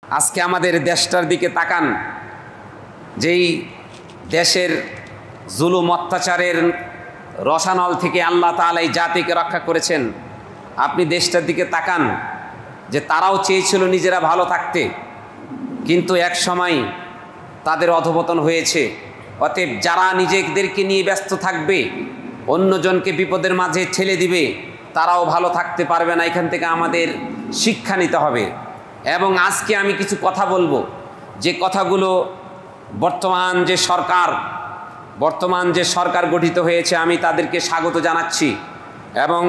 আজকে আমাদের দেশটার দিকে তাকান, যেই দেশের জুলুম অত্যাচারের রসানল থেকে আল্লাহ তাআলা এই জাতিকে রক্ষা করেছেন। আপনি দেশটার দিকে তাকান, যে তারাও চেয়েছিল নিজেরা ভালো থাকতে, কিন্তু এক সময় তাদের অধঃপতন হয়েছে। অতএব যারা নিজেদেরকে নিয়ে ব্যস্ত থাকবে, অন্যজনকে বিপদের মাঝে ঠেলে দিবে, তারাও ভালো থাকতে পারবে না। এখান থেকে আমাদের শিক্ষা নিতে হবে। এবং আজকে আমি কিছু কথা বলবো, যে কথাগুলো বর্তমান যে সরকার গঠিত হয়েছে, আমি তাদেরকে স্বাগত জানাচ্ছি এবং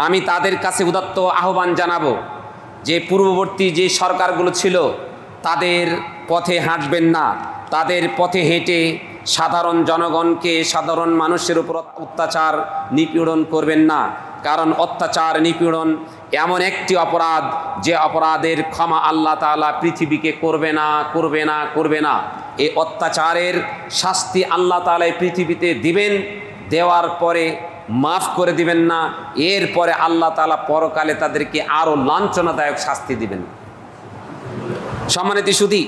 আমি তাদের কাছে উদাত্ত আহ্বান জানাবো যে পূর্ববর্তী যে সরকারগুলো ছিল তাদের পথে হাঁটবেন না, তাদের পথে হেঁটে সাধারণ জনগণকে, সাধারণ মানুষের উপর অত্যাচার নিপীড়ন করবেন না। কারণ অত্যাচার নিপীড়ন এমন একটি অপরাধ, যে অপরাধের ক্ষমা আল্লাহ তাআলা পৃথিবীকে করবে না। এই অত্যাচারের শাস্তি আল্লাহ তাআলা পৃথিবীতে দিবেন, দেওয়ার পরে মাফ করে দিবেন না। এরপরে আল্লাহ তাআলা পরকালে তাদেরকে আরও লাঞ্ছনাদায়ক শাস্তি দিবেন। সম্মানিত সুধী,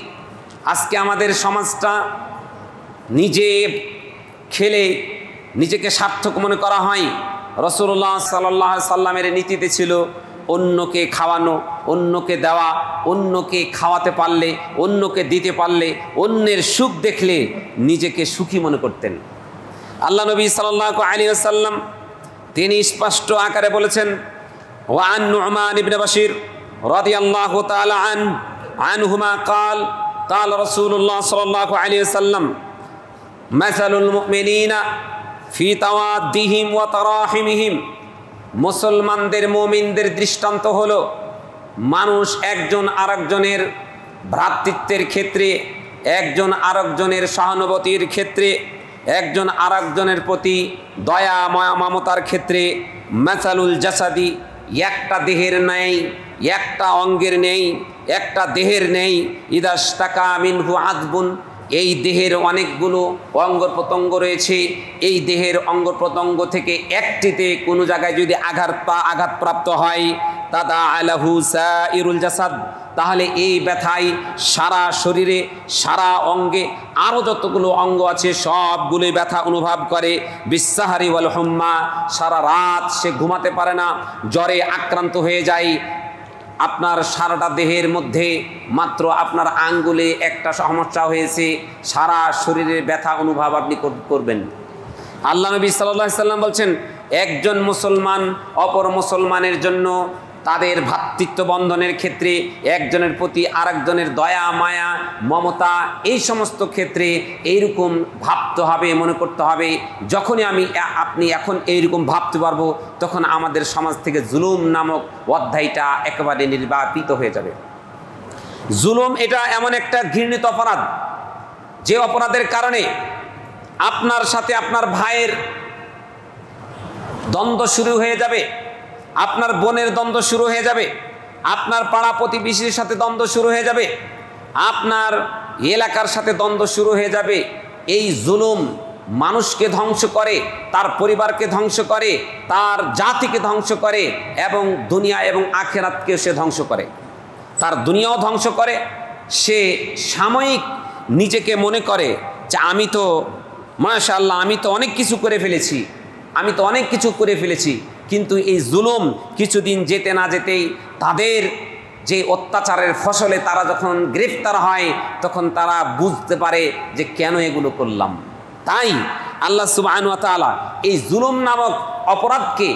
আজকে আমাদের সমাজটা নিজে খেলে নিজেকে সার্থক মনে করা হয়। রাসূলুল্লাহ সাল্লাল্লাহু আলাইহি সাল্লামের নীতিতে ছিল অন্যকে খাওয়ানো, অন্যকে দেওয়া, অন্যকে খাওয়াতে পারলে, অন্যকে দিতে পারলে, অন্যের সুখ দেখলে নিজেকে সুখী মনে করতেন। আল্লাহ নবী সাল্লাল্লাহু আলাইহি ওয়াসাল্লাম তিনি স্পষ্ট আকারে বলেছেন, ওয়ান নু'মান ইবনে বাশির রাদিয়াল্লাহু তাআলা আনহুমা قال قال رسول الله صلى الله عليه وسلم مثل المؤمنين في توادهم وتراحمهم মুসলমানদের, মুমিনদের দৃষ্টান্ত হলো মানুষ একজন আরেকজনের ভ্রাতৃত্বের ক্ষেত্রে, একজন আরেকজনের সহানুভূতির ক্ষেত্রে, একজন আরেকজনের প্রতি দয়া মমতার ক্ষেত্রে। মাসালুল জাসাদি, একটা দেহের নেই, একটা অঙ্গের নেই, একটা দেহের নেই। ইদাশতাকা মিনহু আযবুন, এই দেহের অনেকগুলো অঙ্গ প্রত্যঙ্গ রয়েছে। এই দেহের অঙ্গ প্রত্যঙ্গ থেকে একটিতে কোনো জায়গায় যদি আঘাতপ্রাপ্ত হয়, তাদা আলাহু সাইরুল জাসাদ, তাহলে এই ব্যথায় সারা শরীরে, সারা অঙ্গে আরও যতগুলো অঙ্গ আছে সবগুলোই ব্যথা অনুভব করে। বিসাহারি ওয়াল হুম্মা, সারা রাত সে ঘুমাতে পারে না, জ্বরে আক্রান্ত হয়ে যায়। আপনার সারাটা দেহের মধ্যে মাত্র আপনার আঙ্গুলে একটা সমস্যা হয়েছে, সারা শরীরের ব্যথা অনুভব আপনি করবেন। আল্লাহ নবী সাল্লাল্লাহু আলাইহি সাল্লাম বলছেন, একজন মুসলমান অপর মুসলমানের জন্য তাদের ভ্রাতৃত্ব বন্ধনের ক্ষেত্রে, একজনের প্রতি আরেকজনের দয়া মায়া মমতা, এই সমস্ত ক্ষেত্রে এইরকম ভাবতে হবে, মনে করতে হবে। যখনই আপনি এখন এইরকম ভাবতে পারবো, তখন আমাদের সমাজ থেকে জুলুম নামক অধ্যায়টা একেবারে নির্বাপিত হয়ে যাবে। জুলুম এটা এমন একটা ঘৃণিত অপরাধ, যে অপরাধের কারণে আপনার সাথে আপনার ভাইয়ের দ্বন্দ্ব শুরু হয়ে যাবে, আপনার বোনের দ্বন্দ্ব শুরু হয়ে যাবে, আপনার পাড়া প্রতিবেশীর সাথে দ্বন্দ্ব শুরু হয়ে যাবে, আপনার এলাকার সাথে দ্বন্দ্ব শুরু হয়ে যাবে। এই জুলুম মানুষকে ধ্বংস করে, তার পরিবারকে ধ্বংস করে, তার জাতিকে ধ্বংস করে, এবং দুনিয়া এবং আখিরাতকে সে ধ্বংস করে। তার দুনিয়াও ধ্বংস করে। সে সাময়িক নিজেকে মনে করে যে আমি তো মাশাআল্লাহ, আমি তো অনেক কিছু করে ফেলেছি। কিন্তু এই জুলুম কিছুদিন যেতে না যেতেই তাদের যে অত্যাচারের ফসলে তারা যখন গ্রেফতার হয়, তখন তারা বুঝতে পারে যে কেন এগুলো করলাম। তাই আল্লাহ সুবহানাহু ওয়া তাআলা এই জুলুম নামক অপরাধকে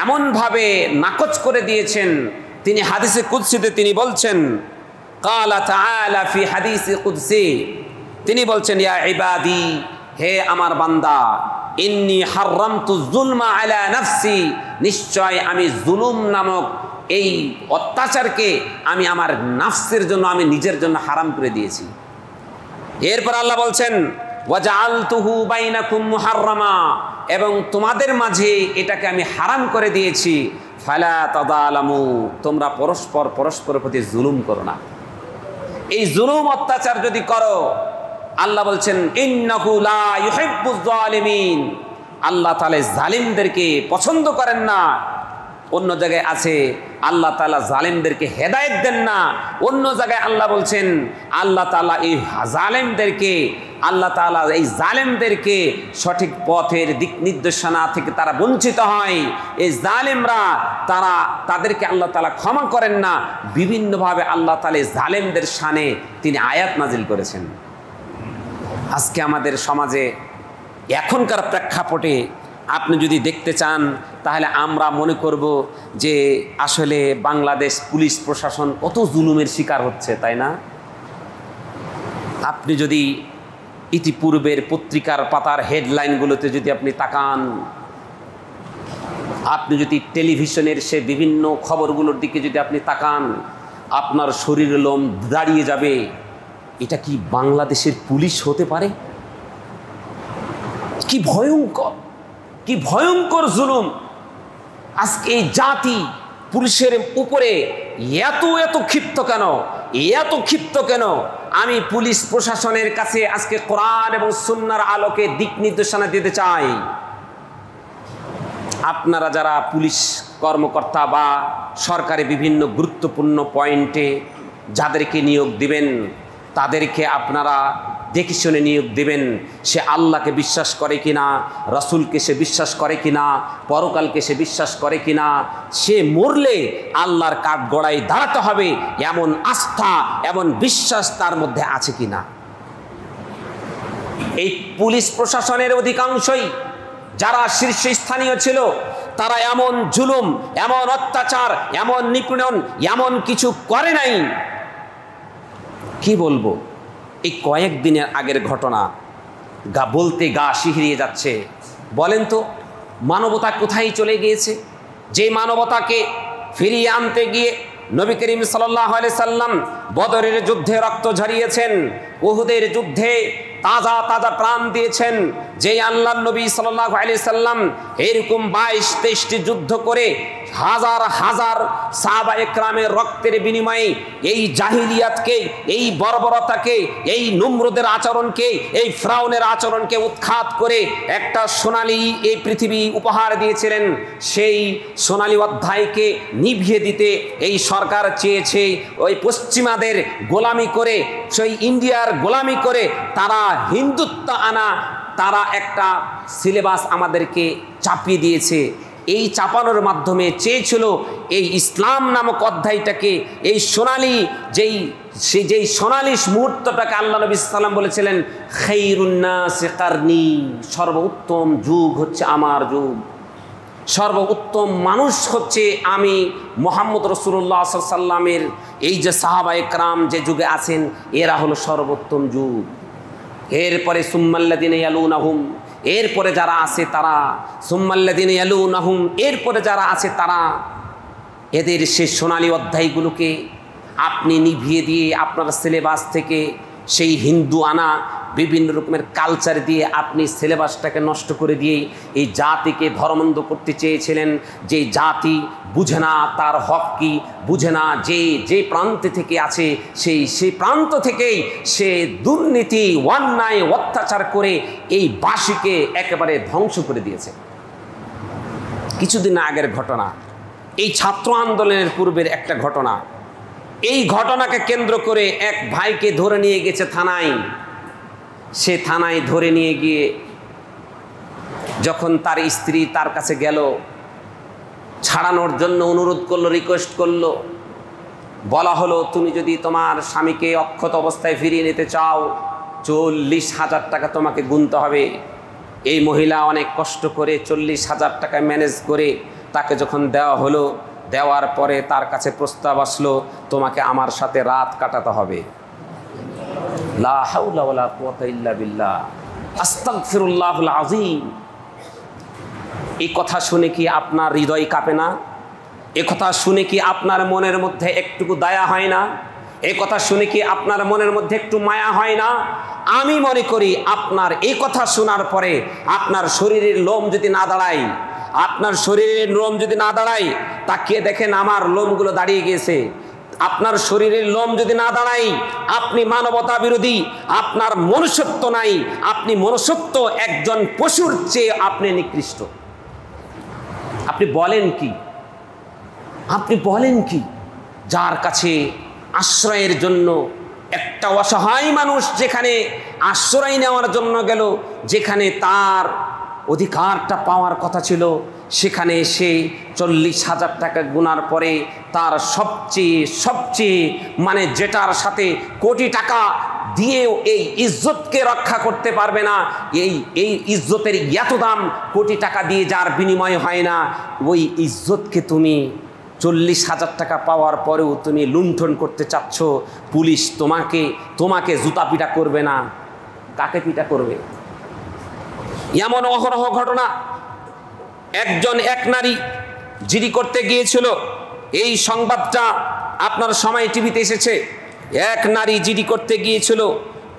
এমনভাবে নাকচ করে দিয়েছেন। তিনি হাদিসে কুদসিতে তিনি বলছেন, ক্বালা তাআলা ফি হাদিসি কুদসি, তিনি বলছেন, ইয়া ইবাদি, হে আমার বান্দা, ইন্নী হাররামতু যুলমা আলা নাফসি, নিশ্চয় আমি জুলুম নামক এই অত্যাচারকে আমি আমার নাফসের জন্য, আমি নিজের জন্য হারাম করে দিয়েছি। এরপর আল্লাহ বলছেন, ওয়াজআলতুহু বাইনাকুম মুহাররামা, এবং তোমাদের মাঝে এটাকে আমি হারাম করে দিয়েছি। ফালা তাযালামু, তোমরা পরস্পরের প্রতি জুলুম করো না। এই জুলুম অত্যাচার যদি করো, আল্লাহ বলছেন, ইন্নাহু লা ইউহিব্বুজ জালিমিন, আল্লাহ তাআলা জালিমদেরকে পছন্দ করেন না। অন্য জায়গায় আছে, আল্লাহ তাআলা জালেমদেরকে হেদায়েত দেন না। অন্য জায়গায় আল্লাহ বলছেন আল্লাহ তাআলা এই জালেমদেরকে সঠিক পথের দিক নির্দেশনা থেকে তারা বঞ্চিত হয়। এই জালেমরা তাদেরকে আল্লাহ তাআলা ক্ষমা করেন না। বিভিন্নভাবে আল্লাহ তাআলা জালেমদের শানে তিনি আয়াত নাজিল করেছেন। আজকে আমাদের সমাজে এখনকার প্রেক্ষাপটে আপনি যদি দেখতে চান তাহলে আমরা মনে করব যে আসলে বাংলাদেশ পুলিশ প্রশাসন কত জুলুমের শিকার হচ্ছে, তাই না? আপনি যদি ইতিপূর্বের পত্রিকার পাতার হেডলাইনগুলোতে যদি আপনি তাকান, আপনি যদি টেলিভিশনের সে বিভিন্ন খবরগুলোর দিকে যদি আপনি তাকান, আপনার শরীরের লোম দাঁড়িয়ে যাবে। এটা কি বাংলাদেশের পুলিশ হতে পারে? কি ভয়ঙ্কর, কি ভয়ঙ্কর জুলুম! আজকে এই জাতি পুলিশের উপরে এত ক্ষিপ্ত কেন, এত ক্ষিপ্ত কেন? আমি পুলিশ প্রশাসনের কাছে আজকে কোরআন এবং সুন্নাহর আলোকে দিক নির্দেশনা দিতে চাই। আপনারা যারা পুলিশ কর্মকর্তা বা সরকারি বিভিন্ন গুরুত্বপূর্ণ পয়েন্টে যাদেরকে নিয়োগ দিবেন, তাদেরকে আপনারা দেখে শুনে নিয়োগ দিবেন। সে আল্লাহকে বিশ্বাস করে কিনা, রাসূলকে সে বিশ্বাস করে কিনা, পরকালকে সে বিশ্বাস করে কিনা, সে মরলে আল্লাহর কাঠগড়ায় দাঁড়াতে হবে এমন আস্থা, এমন বিশ্বাস তার মধ্যে আছে কিনা। এই পুলিশ প্রশাসনের অধিকাংশই যারা শীর্ষস্থানীয় ছিল, তারা এমন জুলুম, এমন অত্যাচার, এমন নিপীড়ন, এমন কিছু করে নাই। কি বলবো, এই কয়েকদিনের আগের ঘটনা বলতে গা শিহরিয়ে যাচ্ছে। বলেন তো, মানবতা কোথায় চলে গিয়েছে? যে মানবতাকে ফিরিয়ে আনতে গিয়ে নবী করিম সাল্লাল্লাহু আলাইহি সাল্লাম বদরের যুদ্ধে রক্ত ঝরিয়েছেন, উহুদের যুদ্ধে তাজা তাজা প্রাণ দিয়েছেন, যে আল্লাহর নবী সাল্লাল্লাহু আলাইহি সাল্লাম এরকম 22-23টি যুদ্ধ করে হাজার হাজার সাহাবা একরামের রক্তের বিনিময়ে এই জাহিলিয়াতকে, এই বর্বরতাকে, এই নমরুদের আচরণকে, এই ফিরআউনের আচরণকে উৎখাত করে একটা সোনালী এই পৃথিবী উপহার দিয়েছিলেন। সেই সোনালী অধ্যায়কে নিভিয়ে দিতে এই সরকার চেয়েছে ওই পশ্চিমাদের গোলামি করে, সেই ইন্ডিয়ার গোলামি করে তারা হিন্দুত্ব আনা, তারা একটা সিলেবাস আমাদেরকে চাপিয়ে দিয়েছে। এই চাপানোর মাধ্যমে চেয়েছিল এই ইসলাম নামক অধ্যায়টাকে, এই সোনালী যেই সোনালী মুহূর্তটাকে আল্লাহ নবী সাল্লাম বলেছিলেন খায়রুন নাসি কারনি, সর্বোত্তম যুগ হচ্ছে আমার যুগ, সর্বোত্তম মানুষ হচ্ছে আমি মুহাম্মদ রাসূলুল্লাহ সাল্লাল্লাহু আলাইহি সাল্লামের এই যে সাহাবায়ে কেরাম যে যুগে আছেন, এরা হলো সর্বোত্তম যুগ। এরপরে সুম্মাল্লাযিনা ইয়ালুনাহুম, এরপরে যারা আছে তারা, সুম্মাল্লাযিনা ইয়ালুনাহুম, এরপরে যারা আছে তারা, এদের সে সোনালী অধ্যায়গুলোকে আপনি নিভিয়ে দিয়ে আপনার সিলেবাস থেকে সেই হিন্দু আনা বিভিন্ন রকমের কালচার দিয়ে আপনি সিলেবাসটাকে নষ্ট করে দিয়ে এই জাতিকে ধর্মান্ধ করতে চেয়েছিলেন। যে জাতি বুঝে না তার হক কি, বুঝে না যে প্রান্তে থেকে আছে সেই প্রান্ত থেকেই সে দুর্নীতি, অন্যায়, অত্যাচার করে এই বাসীকে একেবারে ধ্বংস করে দিয়েছে। কিছুদিন আগের ঘটনা, এই ছাত্র আন্দোলনের পূর্বের একটা ঘটনা। এই ঘটনাকে কেন্দ্র করে এক ভাইকে ধরে নিয়ে গেছে থানায়। সে থানায় ধরে নিয়ে গিয়ে যখন তার স্ত্রী তার কাছে গেল, ছাড়ানোর জন্য অনুরোধ করলো, রিকোয়েস্ট করলো, বলা হলো তুমি যদি তোমার স্বামীকে অক্ষত অবস্থায় ফিরিয়ে নিতে চাও 40,000 টাকা তোমাকে গুনতে হবে। এই মহিলা অনেক কষ্ট করে 40,000 টাকা ম্যানেজ করে তাকে যখন দেওয়া হলো, দেওয়ার পরে তার কাছে প্রস্তাব আসলো তোমাকে আমার সাথে রাত কাটাতে হবে। লা হাওলা ওয়ালা কুওয়াতা ইল্লা বিল্লাহ, আস্তাগফিরুল্লাহুল আযীম। এই কথা শুনে কি আপনার হৃদয় কাঁপে না? এই কথা শুনে কি আপনার মনের মধ্যে একটুকু দয়া হয় না? এই কথা শুনে কি আপনার মনের মধ্যে একটু মায়া হয় না? আমি মনে করি আপনার এই কথা শোনার পরে আপনার শরীরের লোম যদি না দাঁড়ায়, আপনার শরীরের লোম যদি না দাঁড়ায়, তাকিয়ে দেখেন আমার লোমগুলো দাঁড়িয়ে গিয়েছে। আপনার শরীরের লোম যদি না দাঁড়ায়, আপনি মানবতা বিরোধী, আপনার মনুষ্যত্ব নাই, আপনি মনুষ্যত্ব একজন পশুর চেয়ে আপনি নিকৃষ্ট। আপনি বলেন কি? আপনি বলেন কি, যার কাছে আশ্রয়ের জন্য একটা অসহায় মানুষ যেখানে আশ্রয় নেওয়ার জন্য গেল, যেখানে তার অধিকারটা পাওয়ার কথা ছিল, সেখানে সে 40,000 টাকা গুনার পরে তার সবচেয়ে মানে যেটার সাথে কোটি টাকা দিয়েও এই ইজ্জতকে রক্ষা করতে পারবে না, এই ইজ্জতের এত দাম কোটি টাকা দিয়ে যার বিনিময় হয় না, ওই ইজ্জতকে তুমি 40,000 টাকা পাওয়ার পরেও তুমি লুণ্ঠন করতে চাচ্ছ। পুলিশ তোমাকে জুতা পিটা করবে না, কাকে পিটা করবে? এমন অহরহ ঘটনা। এক নারী জিডি করতে গিয়েছিল, এই সংবাদটা আপনার সময় টিভিতে এসেছে। এক নারী জিডি করতে গিয়েছিল,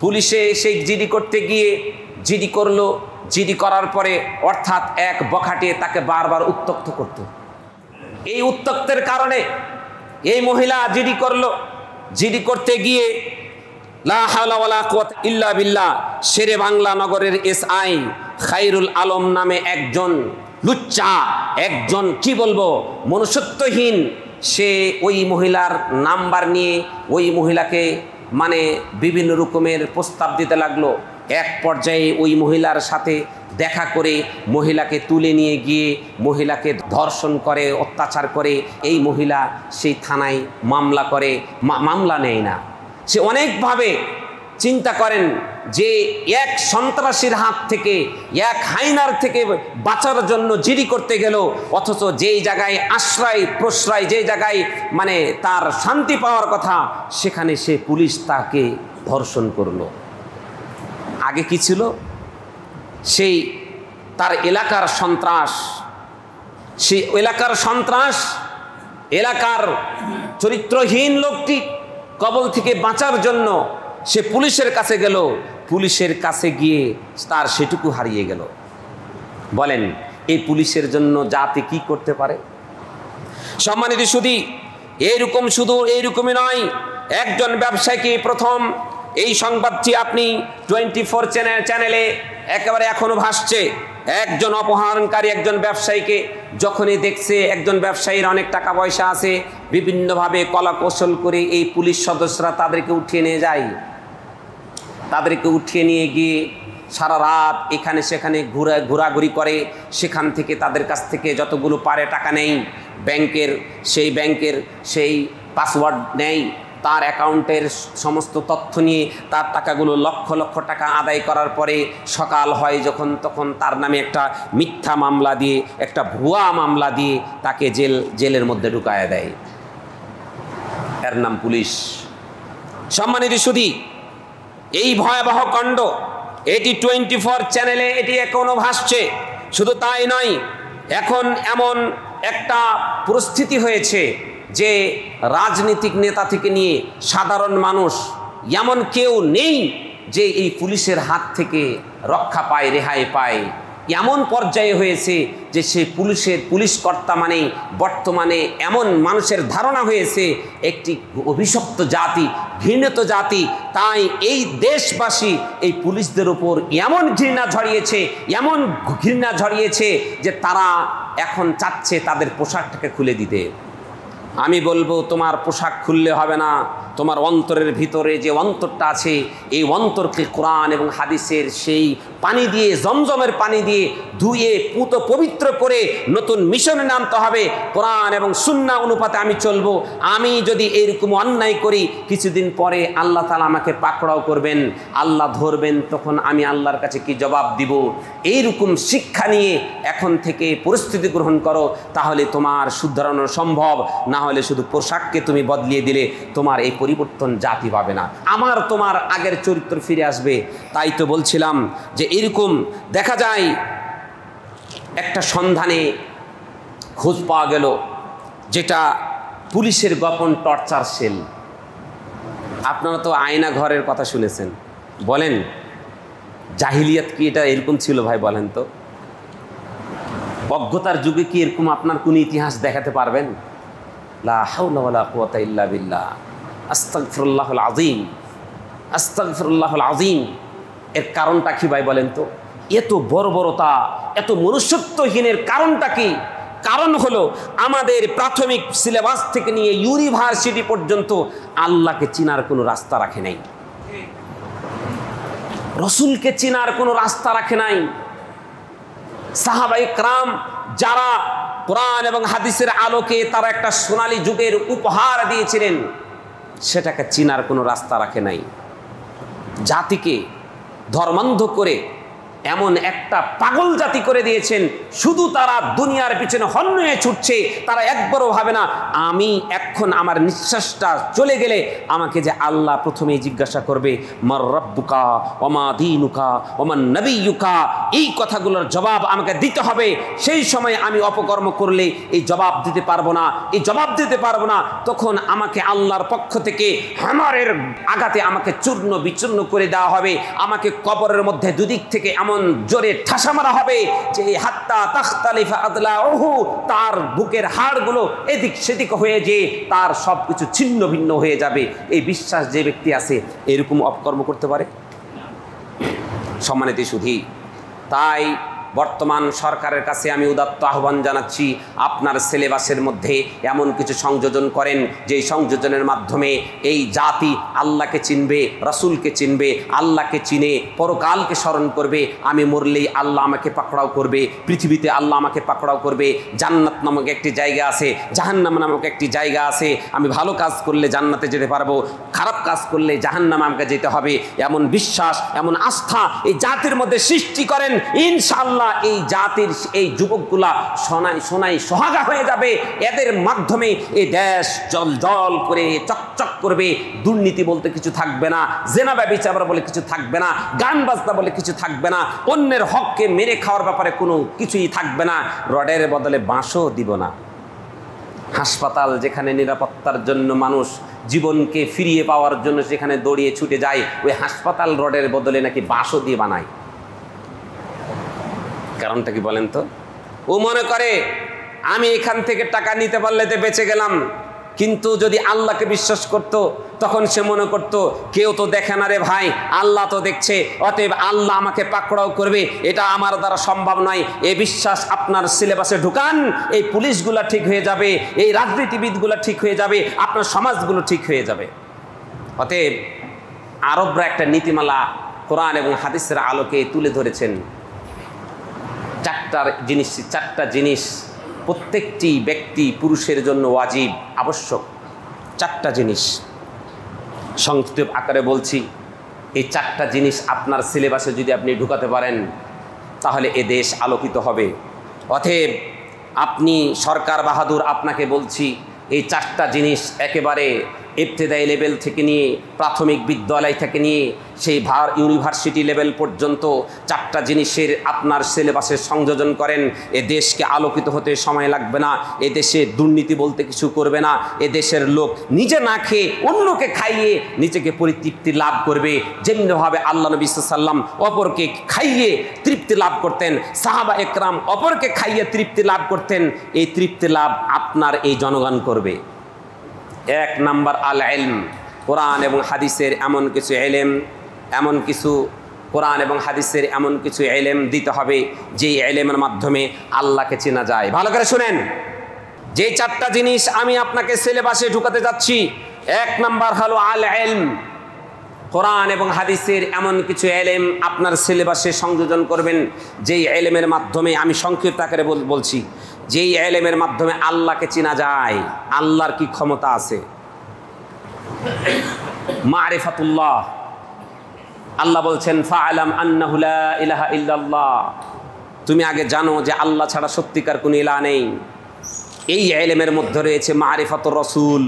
পুলিশে সেই জিডি করতে গিয়ে জিডি করলো। জিডি করার পরে অর্থাৎ এক বখাটে তাকে বারবার উত্ত্যক্ত করত। এই উত্ত্যক্তের কারণে এই মহিলা জিডি করলো। জিডি করতে গিয়ে লা হাওলা ওয়ালা কুওয়াতা ইল্লা বিল্লাহ, শেরে বাংলা নগরের এসআই খায়রুল আলম নামে একজন লুচ্চা, একজন কি বলবো মনুষ্যত্বহীন, সে ওই মহিলার নাম্বার নিয়ে ওই মহিলাকে মানে বিভিন্ন রকমের প্রস্তাব দিতে লাগলো। এক পর্যায়ে ওই মহিলার সাথে দেখা করে মহিলাকে তুলে নিয়ে গিয়ে মহিলাকে ধর্ষণ করে, অত্যাচার করে। এই মহিলা সেই থানায় মামলা করে, মামলা নেয় না। সে অনেকভাবে চিন্তা করেন যে এক সন্ত্রাসীর হাত থেকে, এক হাইনার থেকে বাঁচার জন্য জিডি করতে গেল, অথচ যেই জায়গায় আশ্রয় প্রশ্রয়, যেই জায়গায় মানে তার শান্তি পাওয়ার কথা, সেখানে সে পুলিশ তাকে ধর্ষণ করলো। আগে কি ছিল? সেই তার এলাকার সন্ত্রাস, সেই এলাকার চরিত্রহীন লোকটি কবল থেকে বাঁচার জন্য সে পুলিশের কাছে গেল। পুলিশের কাছে গিয়ে তার সেটুকু হারিয়ে গেল। বলেন এই পুলিশের জন্য জাতি কি করতে পারে? সম্মানিত সুধী, শুধু এইরকমই নয়। একজন ব্যবসায়ীকে প্রথম এই সংবাদটি আপনি 24 চ্যানেলে একেবারে এখনো ভাসছে। একজন অপহরণকারী একজন ব্যবসায়ীকে যখনই দেখছে, একজন ব্যবসায়ীর অনেক টাকা পয়সা আছে, বিভিন্নভাবে কলা কৌশল করে এই পুলিশ সদস্যরা তাদেরকে উঠিয়ে নিয়ে যায়। তাদেরকে উঠিয়ে নিয়ে গিয়ে সারা রাত এখানে সেখানে ঘোরাঘুরি করে। সেখান থেকে তাদের কাছ থেকে যতগুলো পারে টাকা নেই, ব্যাংকের সেই পাসওয়ার্ড নেই, তার অ্যাকাউন্টের সমস্ত তথ্য নিয়ে তার টাকাগুলো লক্ষ লক্ষ টাকা আদায় করার পরে সকাল হয় যখন, তখন তার নামে একটা মিথ্যা মামলা দিয়ে, একটা ভুয়া মামলা দিয়ে তাকে জেলের মধ্যে ঢুকায় দেয়। এর নাম পুলিশ। সম্মানিত সুধী, এই ভয়াবহ কাণ্ড এটি 24 চ্যানেলে এটি এখনো ভাসছে। শুধু তাই নয়, এখন এমন একটা পরিস্থিতি হয়েছে যে রাজনীতিক নেতা থেকে নিয়ে সাধারণ মানুষ এমন কেউ নেই যে এই পুলিশের হাত থেকে রক্ষা পায়, রেহাই পায়। এমন পর্যায়ে হয়েছে যে সে পুলিশ কর্তা মানে বর্তমানে এমন মানুষের ধারণা হয়েছে একটি অভিশপ্ত জাতি, ঘৃণিত জাতি। তাই এই দেশবাসী এই পুলিশদের উপর এমন ঘৃণা ঝরিয়েছে যে তারা এখন চাচ্ছে তাদের পোশাকটাকে খুলে দিতে। আমি বলবো তোমার পোশাক খুললে হবে না, তোমার অন্তরের ভিতরে যে অন্তরটা আছে, এই অন্তরকে কোরআন এবং হাদিসের সেই পানি দিয়ে, জমজমের পানি দিয়ে ধুয়ে পবিত্র করে নতুন মিশনে নামতে হবে। কোরআন এবং সুন্নাহ অনুপাতে আমি চলবো। আমি যদি এইরকম অন্যায় করি, কিছুদিন পরে আল্লাহ তাআলা আমাকে পাকড়াও করবেন, আল্লাহ ধরবেন, তখন আমি আল্লাহর কাছে কি জবাব দিব? এইরকম শিক্ষা নিয়ে এখন থেকে পরিস্থিতি গ্রহণ করো, তাহলে তোমার শুধরানো সম্ভব। না হলে শুধু পোশাককে তুমি বদলিয়ে দিলে তোমার এই পরিবর্তন জাতি পাবে না, আমার তোমার আগের চরিত্র ফিরে আসবে। তাই তো বলছিলাম যে এরকম দেখা যায় একটা সন্ধানে খোঁজ পাওয়া গেল, যেটা পুলিশের গোপন টর্চার সেল। আপনারা তো আয়না ঘরের কথা শুনেছেন, বলেন জাহিলিয়াত কি এটা এরকম ছিল ভাই? বলেন তো, অজ্ঞতার যুগে কি এরকম আপনার কোন ইতিহাস দেখাতে পারবেন? লা হাওলা ওয়ালা কুওয়াতা ইল্লা বিল্লাহ। আস্তাগফিরুল্লাহুল আযীম, আস্তাগফিরুল্লাহুল আযীম। এর কারণটা কি ভাই বলেন তো? এত বর্বরতা, এত মনুষ্যত্বহীনের কারণটা কি? কারণ হলো আমাদের প্রাথমিক সিলেবাস থেকে নিয়ে ইউনিভার্সিটি পর্যন্ত আল্লাহকে চিনার কোনো রাস্তা রাখে নাই, রসুলকে চিনার কোনো রাস্তা রাখে নাই। সাহাবায়ে কেরাম যারা কোরআন এবং হাদিসের আলোকে তারা একটা সোনালী যুগের উপহার দিয়েছিলেন, সেটাকে চিনার কোনো রাস্তা রাখে নাই। জাতিকে ধর্মান্ধ করে এমন একটা পাগল জাতি করে দিয়েছেন, শুধু তারা দুনিয়ার পিছনে হন্যে ছুটছে, তারা একবারও ভাবে না আমি এখন আমার নিঃশ্বাসটা চলে গেলে আমাকে যে আল্লাহ প্রথমেই জিজ্ঞাসা করবে মার রাব্বুকা ওমা দীনুকা ওমান নবিয়্যুকা, এই কথাগুলোর জবাব আমাকে দিতে হবে। সেই সময় আমি অপকর্ম করলে এই জবাব দিতে পারবো না, এই জবাব দিতে পারবো না, তখন আমাকে আল্লাহর পক্ষ থেকে হামারের আঘাতে আমাকে চূর্ণ বিচূর্ণ করে দেওয়া হবে, আমাকে কবরের মধ্যে দুদিক থেকে এমন জোরে ঠাসা মারা হবে যে হাত্তা তাখতালিফা আদলাউহু, তার বুকের হাড়গুলো এদিক সেদিক হয়ে যে তার সবকিছু ছিন্ন ভিন্ন হয়ে যাবে। এই বিশ্বাস যে ব্যক্তি আছে এরকম অপকর্ম করতে পারে? সম্মানিত সুধী, তাই বর্তমান সরকারের কাছে আমি উদাত্ত আহ্বান জানাচ্ছি, আপনার সিলেবাসের মধ্যে এমন কিছু সংযোজন করেন যেই সংযোজনের মাধ্যমে এই জাতি আল্লাহকে চিনবে, রাসূলকে চিনবে, আল্লাহকে চিনে পরকালকে স্মরণ করবে। আমি মরলেই আল্লাহ আমাকে পাকড়াও করবে, পৃথিবীতে আল্লাহ আমাকে পাকড়াও করবে। জান্নাত নামক একটি জায়গা আছে, জাহান্নাম নামক একটি জায়গা আছে। আমি ভালো কাজ করলে জান্নাতে যেতে পারবো, খারাপ কাজ করলে জাহান্নামে আমাকে যেতে হবে। এমন বিশ্বাস, এমন আস্থা এই জাতির মধ্যে সৃষ্টি করেন, ইনশাআল্লাহ এই জাতির এই যুবকগুলা সোনাই সোহাগা হয়ে যাবে। এদের মাধ্যমে এই দেশ জল করে চকচক করবে। দুর্নীতি বলতে কিছু থাকবে না, জেনা ব্যভিচার বলে কিছু থাকবে না, গান বাজনা বলে কিছু থাকবে না, অন্যের হককে মেরে খাওয়ার ব্যাপারে কোনো কিছুই থাকবে না, রডের বদলে বাঁশও দিব না। হাসপাতাল যেখানে নিরাপত্তার জন্য মানুষ জীবনকে ফিরিয়ে পাওয়ার জন্য সেখানে দৌড়িয়ে ছুটে যায়, ওই হাসপাতাল রডের বদলে নাকি বাঁশও দিয়ে বানায়। কারণটা কি বলেন তো? ও মনে করে আমি এখান থেকে টাকা নিতে পারলে তো বেঁচে গেলাম, কিন্তু যদি আল্লাহকে বিশ্বাস করত তখন সে মনে করত কেউ তো দেখে না রে ভাই, আল্লাহ তো দেখছে, অতএব আল্লাহ আমাকে পাকড়াও করবে, এটা আমার দ্বারা সম্ভব নয়। এই বিশ্বাস আপনার সিলেবাসে ঢুকান, এই পুলিশগুলা ঠিক হয়ে যাবে, এই রাজনীতিবিদগুলা ঠিক হয়ে যাবে, আপনার সমাজগুলো ঠিক হয়ে যাবে। অতএব আরবরা একটা নীতিমালা কোরআন এবং হাদিসের আলোকে তুলে ধরেছেন। চারটা জিনিস প্রত্যেকটি ব্যক্তি পুরুষের জন্য ওয়াজিব, আবশ্যক। চারটা জিনিস সংক্ষিপ্ত আকারে বলছি। এই চারটা জিনিস আপনার সিলেবাসে যদি আপনি ঢুকাতে পারেন তাহলে এ দেশ আলোকিত হবে। অতএব আপনি সরকার বাহাদুর, আপনাকে বলছি এই চারটা জিনিস একেবারে ইবতেদায়ী লেভেল থেকে নিয়ে প্রাথমিক বিদ্যালয় থেকে নিয়ে সেই ইউনিভার্সিটি লেভেল পর্যন্ত চারটা জিনিসের আপনার সিলেবাসে সংযোজন করেন। এ দেশকে আলোকিত হতে সময় লাগবে না, এ দেশে দুর্নীতি বলতে কিছু করবে না, এ দেশের লোক নিজে না খেয়ে অন্যকে খাইয়ে নিজেকে পরিতৃপ্তি লাভ করবে। যেমনিভাবে আল্লাহ নবী সাল্লাল্লাহু আলাইহি ওয়াসাল্লাম অপরকে খাইয়ে তৃপ্তি লাভ করতেন, সাহাবা একরাম অপরকে খাইয়ে তৃপ্তি লাভ করতেন, এই তৃপ্তি লাভ আপনার এই জনগণ করবে। এক নাম্বার আল ইলম, কোরআন এবং হাদিসের এমন কিছু ইলম, এমন কিছু কোরআন এবং হাদিসের এমন কিছু ইলম দিতে হবে যেই ইলমের মাধ্যমে আল্লাহকে চেনা যায়। ভালো করে শুনেন, যে চারটা জিনিস আমি আপনাকে সিলেবাসে ঢুকাতে যাচ্ছি, এক নাম্বার হলো আল ইলম, কোরআন এবং হাদিসের এমন কিছু ইলম আপনার সিলেবাসে সংযোজন করবেন যেই ইলমের মাধ্যমে, আমি সংক্ষিপ্ত আকারে বলছি, যেই ইলমের মাধ্যমে আল্লাহকে চেনা যায়, আল্লাহর কি ক্ষমতা আছে। মারিফাতুল্লাহ, আল্লাহ বলছেন ফাআলাম আন্নাহু লা ইলাহা ইল্লাল্লাহ, তুমি আগে জানো যে আল্লাহ ছাড়া সত্যিকার কোনো ইলাহ নেই। এই ইলমের মধ্যে রয়েছে মারিফাতুর রাসূল,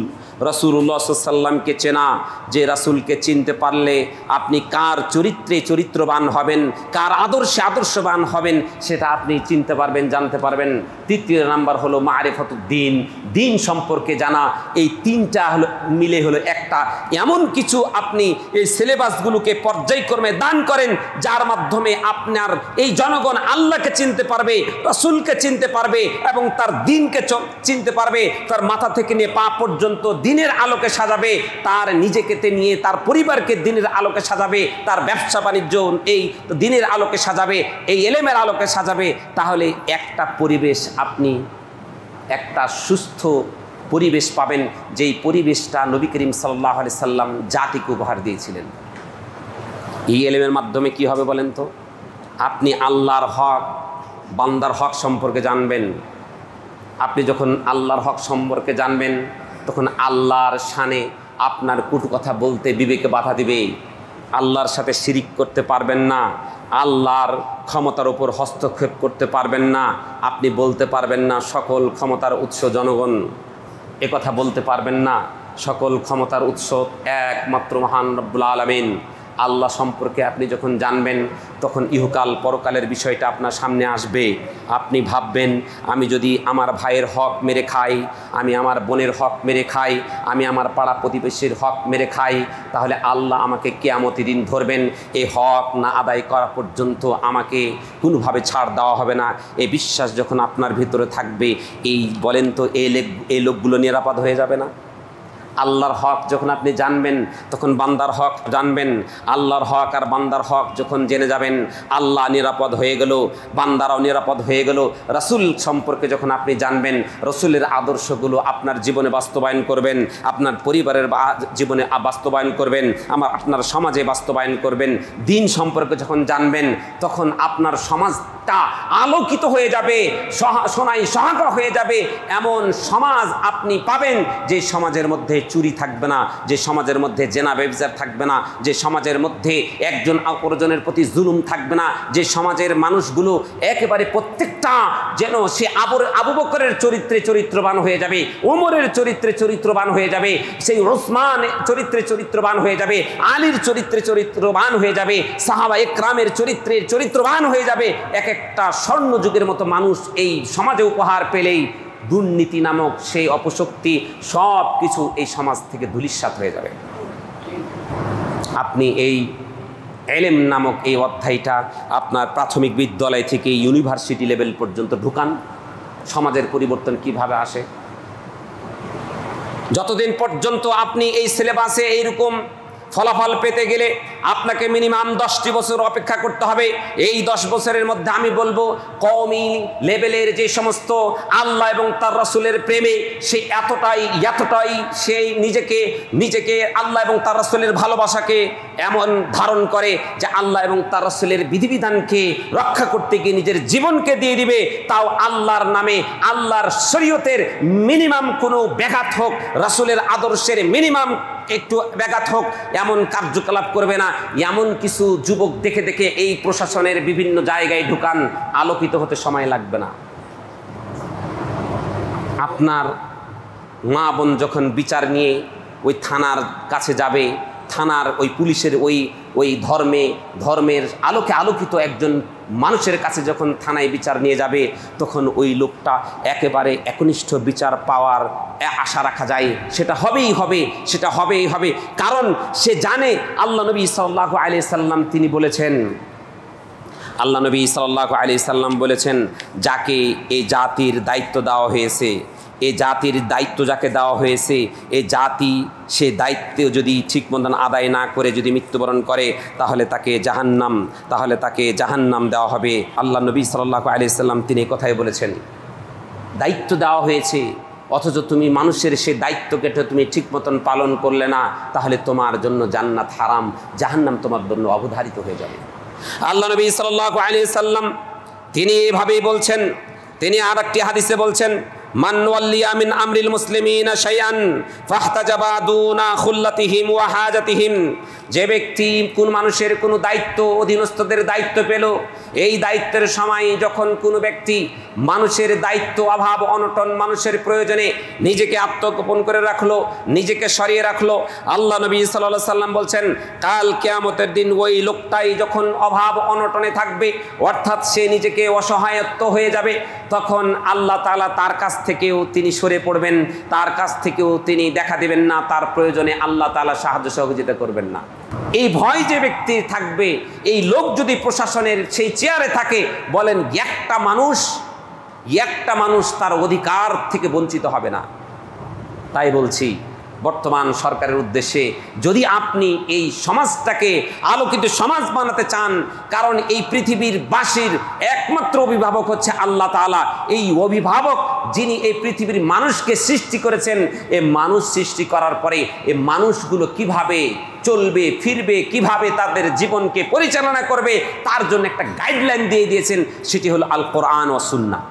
রাসূলুল্লাহ সাল্লাল্লাহু আলাইহি ওয়াসাল্লামকে চেনা, যে রাসূলকে চিনতে পারলে আপনি কার চরিত্রে চরিত্রবান হবেন, কার আদর্শে আদর্শবান হবেন সেটা আপনি চিনতে পারবেন, জানতে পারবেন। তৃতীয় নাম্বার হলো মারিফাতুদ্দিন, দিন সম্পর্কে জানা। এই তিনটা হলো মিলে হলো একটা এমন কিছু আপনি এই সিলেবাসগুলোকে পর্যায়ক্রমে দান করেন যার মাধ্যমে আপনার এই জনগণ আল্লাহকে চিনতে পারবে, রাসূলকে চিনতে পারবে এবং তার দিনকে চিনতে পারবে, তার মাথা থেকে নিয়ে পা পর্যন্ত দিনের আলোকে সাজাবে, তার নিজেকে নিয়ে তার পরিবারকে দিনের আলোকে সাজাবে, তার ব্যবসা বাণিজ্য এই দিনের আলোকে সাজাবে, এই ইলমের আলোকে সাজাবে। তাহলে একটা পরিবেশ আপনি একটা সুস্থ পরিবেশ পাবেন, যেই পরিবেশটা নবী করিম সাল্লাল্লাহু আলাইহি সাল্লাম জাতিকে উপহার দিয়েছিলেন। এই এলেমের মাধ্যমে কি হবে বলেন তো? আপনি আল্লাহর হক, বান্দার হক সম্পর্কে জানবেন। আপনি যখন আল্লাহর হক সম্পর্কে জানবেন, তখন আল্লাহর শানে আপনার কটু কথা বলতে বিবেকে বাধা দিবে। আল্লাহর সাথে শিরিক করতে পারবেন না, আল্লাহর ক্ষমতার উপর হস্তক্ষেপ করতে পারবেন না। আপনি বলতে পারবেন না সকল ক্ষমতার উৎস জনগণ, কথা বলতে পারবেন না সকল ক্ষমতার উৎস একমাত্র মহান রব্বুল আলামিন। আল্লাহ সম্পর্কে আপনি যখন জানবেন, তখন ইহকাল পরকালের বিষয়টা আপনার সামনে আসবে। আপনি ভাববেন, আমি যদি আমার ভাইয়ের হক মেরে খাই, আমি আমার বোনের হক মেরে খাই, আমি আমার পাড়া প্রতিবেশীর হক মেরে খাই, তাহলে আল্লাহ আমাকে কিয়ামতের দিন ধরবেন। এই হক না আদায় করা পর্যন্ত আমাকে কোনোভাবে ছাড় দেওয়া হবে না। এই বিশ্বাস যখন আপনার ভিতরে থাকবে, এই বলেন তো এই লোকগুলো নিরাপদ হয়ে যাবে না? আল্লাহর হক যখন আপনি জানবেন, তখন বান্দার হক জানবেন। আল্লাহর হক আর বান্দার হক যখন জেনে যাবেন, আল্লাহ নিরাপদ হয়ে গেল, বান্দারাও নিরাপদ হয়ে গেল। রাসূল সম্পর্কে যখন আপনি জানবেন, রাসূলের আদর্শগুলো আপনার জীবনে বাস্তবায়ন করবেন, আপনার পরিবারের জীবনে বাস্তবায়ন করবেন, আপনার সমাজে বাস্তবায়ন করবেন। দিন সম্পর্কে যখন জানবেন, তখন আপনার সমাজটা আলোকিত হয়ে যাবে, সোনায় সোহাগা হয়ে যাবে। এমন সমাজ আপনি পাবেন যে সমাজের মধ্যে চুরি থাকবে না, যে সমাজের মধ্যে জেনা ব্যভিচার থাকবে না, যে সমাজের মধ্যে একজন অপরজনের প্রতি জুলুম থাকবে না, যে সমাজের মানুষগুলো একেবারে প্রত্যেকটা যেন সে আবু বকরের চরিত্রে চরিত্রবান হয়ে যাবে, ওমরের চরিত্রে চরিত্রবান হয়ে যাবে, সেই ওসমান চরিত্রে চরিত্রবান হয়ে যাবে, আলীর চরিত্রে চরিত্রবান হয়ে যাবে, সাহাবা একরামের চরিত্রে চরিত্রবান হয়ে যাবে। এক একটা স্বর্ণযুগের মতো মানুষ এই সমাজে উপহার পেলেই দুর্নীতি নামক সেই অপশক্তি সব কিছু এই সমাজ থেকে ধূলিসাৎ হয়ে যাবে। আপনি এই এলেম নামক এই অধ্যায়টা আপনার প্রাথমিক বিদ্যালয় থেকে ইউনিভার্সিটি লেভেল পর্যন্ত ঢুকান। সমাজের পরিবর্তন কিভাবে আসে? যতদিন পর্যন্ত আপনি এই সিলেবাসে এইরকম ফলাফল পেতে গেলে আপনাকে মিনিমাম 10টি বছর অপেক্ষা করতে হবে। এই 10 বছরের মধ্যে আমি বলবো, কওমি লেভেলের যে সমস্ত আল্লাহ এবং তার রাসূলের প্রেমে সে এতটাই সেই নিজেকে আল্লাহ এবং তার রাসূলের ভালোবাসাকে এমন ধারণ করে যে আল্লাহ এবং তার রাসূলের বিধিবিধানকে রক্ষা করতে গিয়ে নিজের জীবনকে দিয়ে দিবে। তাও আল্লাহর নামে, আল্লাহর শরীয়তের মিনিমাম কোনো ব্যাঘাত হোক, রাসূলের আদর্শের মিনিমাম একটু ব্যাঘাত হোক, এমন কার্যকলাপ করবে না। এমন কিছু যুবক দেখে দেখে এই প্রশাসনের বিভিন্ন জায়গায় ঢুকান, আলোকিত হতে সময় লাগবে না। আপনার মা বোন যখন বিচার নিয়ে ওই থানার কাছে যাবে, থানার ওই পুলিশের ওই ধর্মের আলোকিত একজন মানুষের কাছে যখন থানায় বিচার নিয়ে যাবে, তখন ওই লোকটা একেবারে একনিষ্ঠ বিচার পাওয়ার আশা রাখা যায়। সেটা হবেই হবে, কারণ সে জানে আল্লাহ নবী সাল্লাল্লাহু আলাইহি সাল্লাম তিনি বলেছেন, আল্লাহ নবী সাল্লাল্লাহু আলাইহি সাল্লাম বলেছেন, যাকে এই জাতির দায়িত্ব দেওয়া হয়েছে, এই জাতির দায়িত্ব যাকে দেওয়া হয়েছে, এই জাতি সে দায়িত্ব যদি ঠিক মতন আদায় না করে যদি মৃত্যুবরণ করে, তাহলে তাকে জাহান্নাম দেওয়া হবে। আল্লাহ নবী সাল্লাল্লাহু আলাইহি সাল্লাম তিনি এই কথাই বলেছেন। দায়িত্ব দেওয়া হয়েছে, অথচ তুমি মানুষের সে দায়িত্বকে তুমি ঠিক মতন পালন করলে না, তাহলে তোমার জন্য জান্নাত হারাম, জাহান্নাম তোমার জন্য অবধারিত হয়ে যাবে। আল্লাহ নবী সাল্লাল্লাহু আলাইহি সাল্লাম তিনি এভাবেই বলছেন। তিনি আর একটি হাদিসে বলছেন, মান ওয়াল্লিয়া মিন আমরিল মুসলিমিনা শাইআন ফাহতাজাবা দুনা খুল্লাতিহিম ওয়া হাজাতিহিম, যে ব্যক্তি কোন মানুষের কোনো দায়িত্ব, অধীনস্থদের দায়িত্ব পেল, এই দায়িত্বের সময় যখন কোনো ব্যক্তি মানুষের দায়িত্ব, অভাব অনটন, মানুষের প্রয়োজনে নিজেকে আত্মগোপন করে রাখলো, নিজেকে সরিয়ে রাখলো, আল্লাহ নবী সাল্লাল্লাহু আলাইহি সাল্লাম বলছেন, কাল কিয়ামতের দিন ওই লোকটাই যখন অভাব অনটনে থাকবে, অর্থাৎ সে নিজেকে অসহায়ত্ব হয়ে যাবে, তখন আল্লাহ তাআলা তার কাছ থেকেও তিনি সরে পড়বেন, তার কাছ থেকেও তিনি দেখা দেবেন না, তার প্রয়োজনে আল্লাহ তাআলা সাহায্য সহযোগিতা করবেন না। এই ভয় যে ব্যক্তি থাকবে, এই লোক যদি প্রশাসনের সেই চেয়ারে থাকে, বলেন একটা মানুষ তার অধিকার থেকে বঞ্চিত হবে না। তাই বলছি, বর্তমান সরকারের উদ্দেশ্যে, যদি আপনি এই সমাজটাকে আলোকিত সমাজ বানাতে চান, কারণ এই পৃথিবীর বাসীর একমাত্র অভিভাবক হচ্ছে আল্লাহ তাআলা। এই অভিভাবক যিনি এই পৃথিবীর মানুষকে সৃষ্টি করেছেন, এই মানুষ সৃষ্টি করার পরে এই মানুষগুলো কিভাবে চলবে ফিরবে, কিভাবে তাদের জীবনকে পরিচালনা করবে, তার জন্য একটা গাইডলাইন দিয়ে দিয়েছেন, সেটি হলো আল কোরআন ও সুন্নাহ।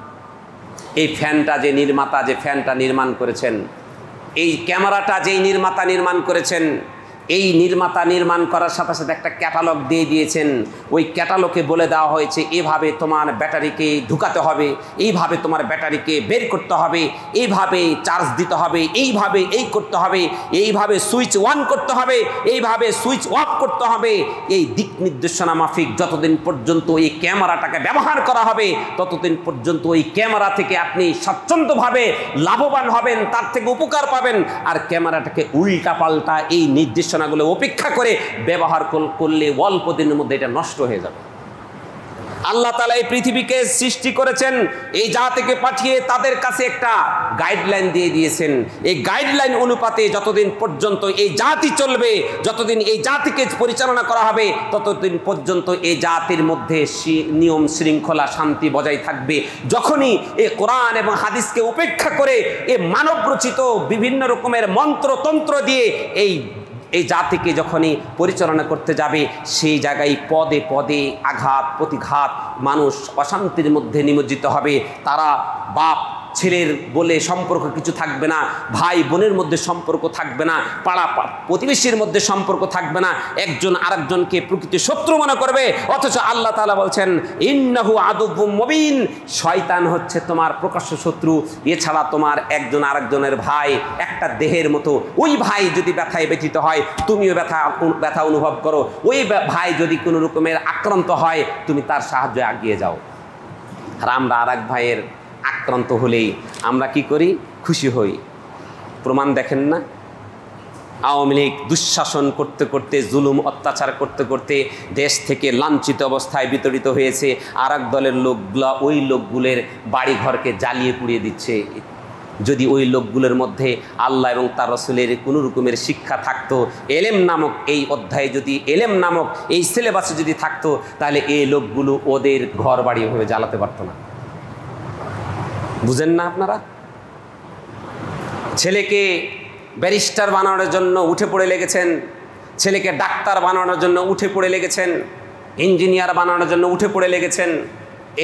এই ফ্যানটা যে নির্মাতা যে ফ্যানটা নির্মাণ করেছেন, এই ক্যামেরাটা যেই নির্মাতা নির্মাণ করেছেন, এই নির্মাতা নির্মাণ করার সাথে সাথে একটা ক্যাটালগ দিয়ে দিয়েছেন। ওই ক্যাটালগে বলে দেওয়া হয়েছে এভাবে তোমার ব্যাটারিকে ঢুকাতে হবে, এইভাবে তোমার ব্যাটারিকে বের করতে হবে, এইভাবে চার্জ দিতে হবে, এইভাবে এই করতে হবে, এইভাবে সুইচ অন করতে হবে, এইভাবে সুইচ অফ করতে হবে। এই দিক নির্দেশনা মাফিক যতদিন পর্যন্ত এই ক্যামেরাটাকে ব্যবহার করা হবে, ততদিন পর্যন্ত ওই ক্যামেরা থেকে আপনি স্বচ্ছন্দভাবে লাভবান হবেন, তার থেকে উপকার পাবেন। আর ক্যামেরাটাকে উল্টা পাল্টা এই নির্দেশনাগুলো উপেক্ষা করে ব্যবহার করলে অল্প দিনের মধ্যে এটা নষ্ট হয়ে যাবে। আল্লাহ তাআলা এই পৃথিবীকে সৃষ্টি করেছেন, এই জাতিকে পাঠিয়ে তাদের কাছে একটা গাইডলাইন দিয়ে দিয়েছেন। এই গাইডলাইন অনুপাতে যতদিন পর্যন্ত এই জাতি চলবে, যতদিন এই জাতিকে পরিচালনা করা হবে, ততদিন পর্যন্ত এই জাতির মধ্যে নিয়ম শৃঙ্খলা শান্তি বজায় থাকবে। যখনই এই কোরআন এবং হাদিসকে উপেক্ষা করে এই মানবরচিত বিভিন্ন রকমের মন্ত্রতন্ত্র দিয়ে এই জাতিকে যখনই পরিচালনা করতে যাবে, সেই জায়গায় পদে পদে আঘাত প্রতিঘাত, মানুষ অশান্তির মধ্যে নিমজ্জিত হবে। তারা বাপ ছেলের বলে সম্পর্ক কিছু থাকবে না, ভাই বোনের মধ্যে সম্পর্ক থাকবে না, পাড়া প্রতিবেশীর মধ্যে সম্পর্ক থাকবে না, একজন আরেকজনকে প্রকৃত শত্রু মনে করবে। অথচ আল্লাহ তাআলা বলছেন ইন্নাহু আদুউম মুবিন, শয়তান হচ্ছে তোমার প্রকাশ্য শত্রু। এছাড়া তোমার একজন আরেকজনের ভাই, একটা দেহের মতো। ওই ভাই যদি ব্যথায় ব্যথিত হয়, তুমিও ব্যথা অনুভব করো। ওই ভাই যদি কোনো রকমের আক্রান্ত হয়, তুমি তার সাহায্যে এগিয়ে যাও। আর আমরা আর এক ভাইয়ের আক্রান্ত হলেই আমরা কি করি? খুশি হই। প্রমাণ দেখেন না? আওয়ামী লীগ দুঃশাসন করতে করতে, জুলুম অত্যাচার করতে করতে দেশ থেকে লাঞ্ছিত অবস্থায় বিতরিত হয়েছে। আর এক দলের লোকগুলা ওই লোকগুলোর বাড়ি ঘরকে জ্বালিয়ে পুড়িয়ে দিচ্ছে। যদি ওই লোকগুলোর মধ্যে আল্লাহ এবং তার রসুলের কোনো রকমের শিক্ষা থাকতো, এলেম নামক এই অধ্যায়ে যদি এলেম নামক এই সিলেবাসে যদি থাকতো, তাহলে এই লোকগুলো ওদের ঘর বাড়ি ওভাবে জ্বালাতে পারতো না। বুঝেন না আপনারা? ছেলেকে ব্যারিস্টার বানানোর জন্য উঠে পড়ে লেগেছেন, ছেলেকে ডাক্তার বানানোর জন্য উঠে পড়ে লেগেছেন, ইঞ্জিনিয়ার বানানোর জন্য উঠে পড়ে লেগেছেন।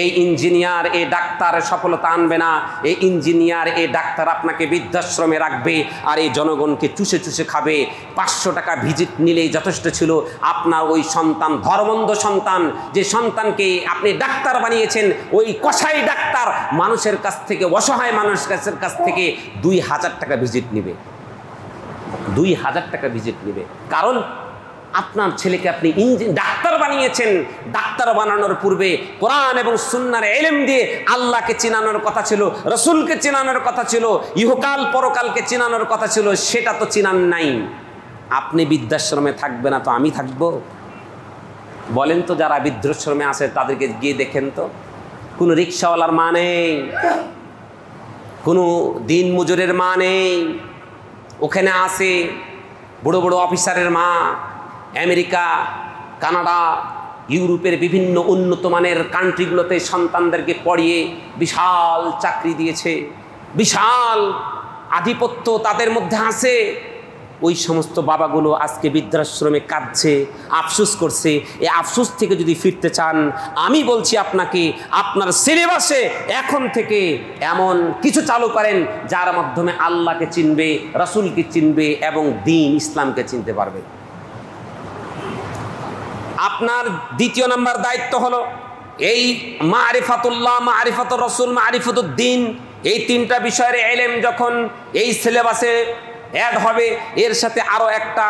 এই ইঞ্জিনিয়ার এই ডাক্তার সফলতা আনবে না, এই ইঞ্জিনিয়ার এই ডাক্তার আপনাকে বৃদ্ধাশ্রমে রাখবে আর এই জনগণকে চুষে চুষে খাবে। 500 টাকা ভিজিট নিলেই যথেষ্ট ছিল। আপনার ওই সন্তান ধর্মন্ধ সন্তান, যে সন্তানকে আপনি ডাক্তার বানিয়েছেন, ওই কসাই ডাক্তার মানুষের কাছ থেকে, অসহায় মানুষের কাছ থেকে 2000 টাকা ভিজিট নেবে, 2000 টাকা ভিজিট নেবে। কারণ আপনার ছেলেকে আপনি ডাক্তার বানিয়েছেন। ডাক্তার বানানোর পূর্বে কোরআন এবং সুন্নাহর ইলম দিয়ে আল্লাহকে চিনানোর কথা ছিল, রসুলকে চিনানোর কথা ছিল, ইহকাল পরকালকে চিনানোর কথা ছিল, সেটা তো চিনান নাই। আপনি বৃদ্ধাশ্রমে থাকবে না তো আমি থাকবো? বলেন তো, যারা বৃদ্ধাশ্রমে আছে তাদেরকে গিয়ে দেখেন তো, কোনো রিক্সাওয়ালার মা নেই, কোনো দিন মজুরের মা নেই, ওখানে আছে বড় বড় অফিসারের মা। আমেরিকা, কানাডা, ইউরোপের বিভিন্ন উন্নত মানের কান্ট্রিগুলোতে সন্তানদেরকে পড়িয়ে বিশাল চাকরি দিয়েছে, বিশাল আধিপত্য তাদের মধ্যে আছে। ওই সমস্ত বাবাগুলো আজকে বৃদ্ধাশ্রমে কাঁদছে, আফসোস করছে। এই আফসোস থেকে যদি ফিরতে চান, আমি বলছি আপনাকে, আপনার সিলেবাসে এখন থেকে এমন কিছু চালু করেন যার মাধ্যমে আল্লাহকে চিনবে, রাসূলকে চিনবে এবং দ্বীন ইসলামকে চিনতে পারবে। আপনার দ্বিতীয় নাম্বার দায়িত্ব হলো এই মারিফাতুল্লাহ, মারিফাতুর রাসূল, মারিফাতুদ দ্বীন, এই 3টা বিষয়ের ইলম যখন এই সিলেবাসে অ্যাড হবে, এর সাথে আরও একটা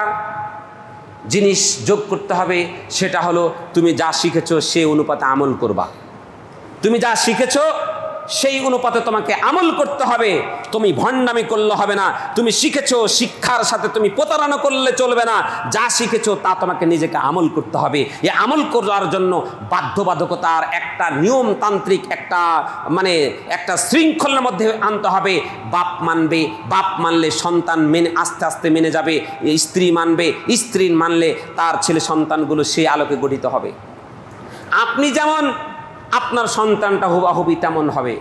জিনিস যোগ করতে হবে। সেটা হলো তুমি যা শিখেছো সে অনুপাতে আমল করবা। তুমি যা শিখেছো সেই অনুপাতে তোমাকে আমল করতে হবে। তুমি ভণ্ডামি করলে হবে না। তুমি শিখেছো, শিক্ষার সাথে তুমি প্রতারণা করলে চলবে না। যা শিখেছো তা তোমাকে নিজেকে আমল করতে হবে। এই আমল করার জন্য বাধ্যবাধকতার একটা নিয়মতান্ত্রিক একটা শৃঙ্খলার মধ্যে আনতে হবে। বাপ মানবে, বাপ মানলে সন্তান আস্তে আস্তে মেনে যাবে। স্ত্রী মানবে, স্ত্রী মানলে তার ছেলে সন্তানগুলো সেই আলোকে গঠিত হবে। আপনি যেমন, আপনার সন্তানটা হুবাহুবি তেমন হবে।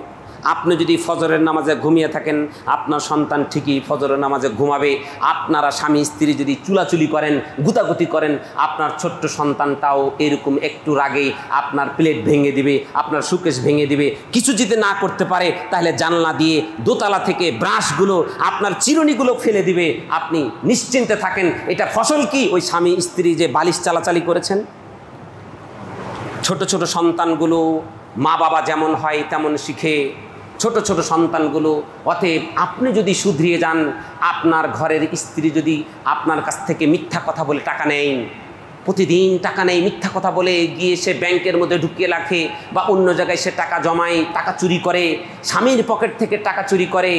আপনি যদি ফজরের নামাজে ঘুমিয়ে থাকেন, আপনার সন্তান ঠিকই ফজরের নামাজে ঘুমাবে। আপনারা স্বামী স্ত্রী যদি চুলাচুলি করেন, গুতাগুতি করেন, আপনার ছোট্ট সন্তানটাও এরকম একটু রাগে আপনার প্লেট ভেঙে দিবে, আপনার সুকেশ ভেঙে দিবে। কিছু যদি না করতে পারে তাহলে জানলা দিয়ে দোতলা থেকে ব্রাশগুলো, আপনার চিরুনিগুলো ফেলে দিবে। আপনি নিশ্চিন্তে থাকেন। এটা ফসল কি? ওই স্বামী স্ত্রী যে বালিশ চালাচালি করেছেন। ছোট ছোট সন্তানগুলো মা বাবা যেমন হয় তেমন শিখে, ছোট ছোট সন্তানগুলো। অতএব আপনি যদি শুধরিয়ে যান, আপনার ঘরের স্ত্রী যদি আপনার কাছ থেকে মিথ্যা কথা বলে টাকা নেয়, প্রতিদিন টাকা নেয়, মিথ্যা কথা বলে গিয়ে সে ব্যাংকের মধ্যে ঢুকিয়ে রাখে বা অন্য জায়গায় সে টাকা জমায়, টাকা চুরি করে, স্বামীর পকেট থেকে টাকা চুরি করে,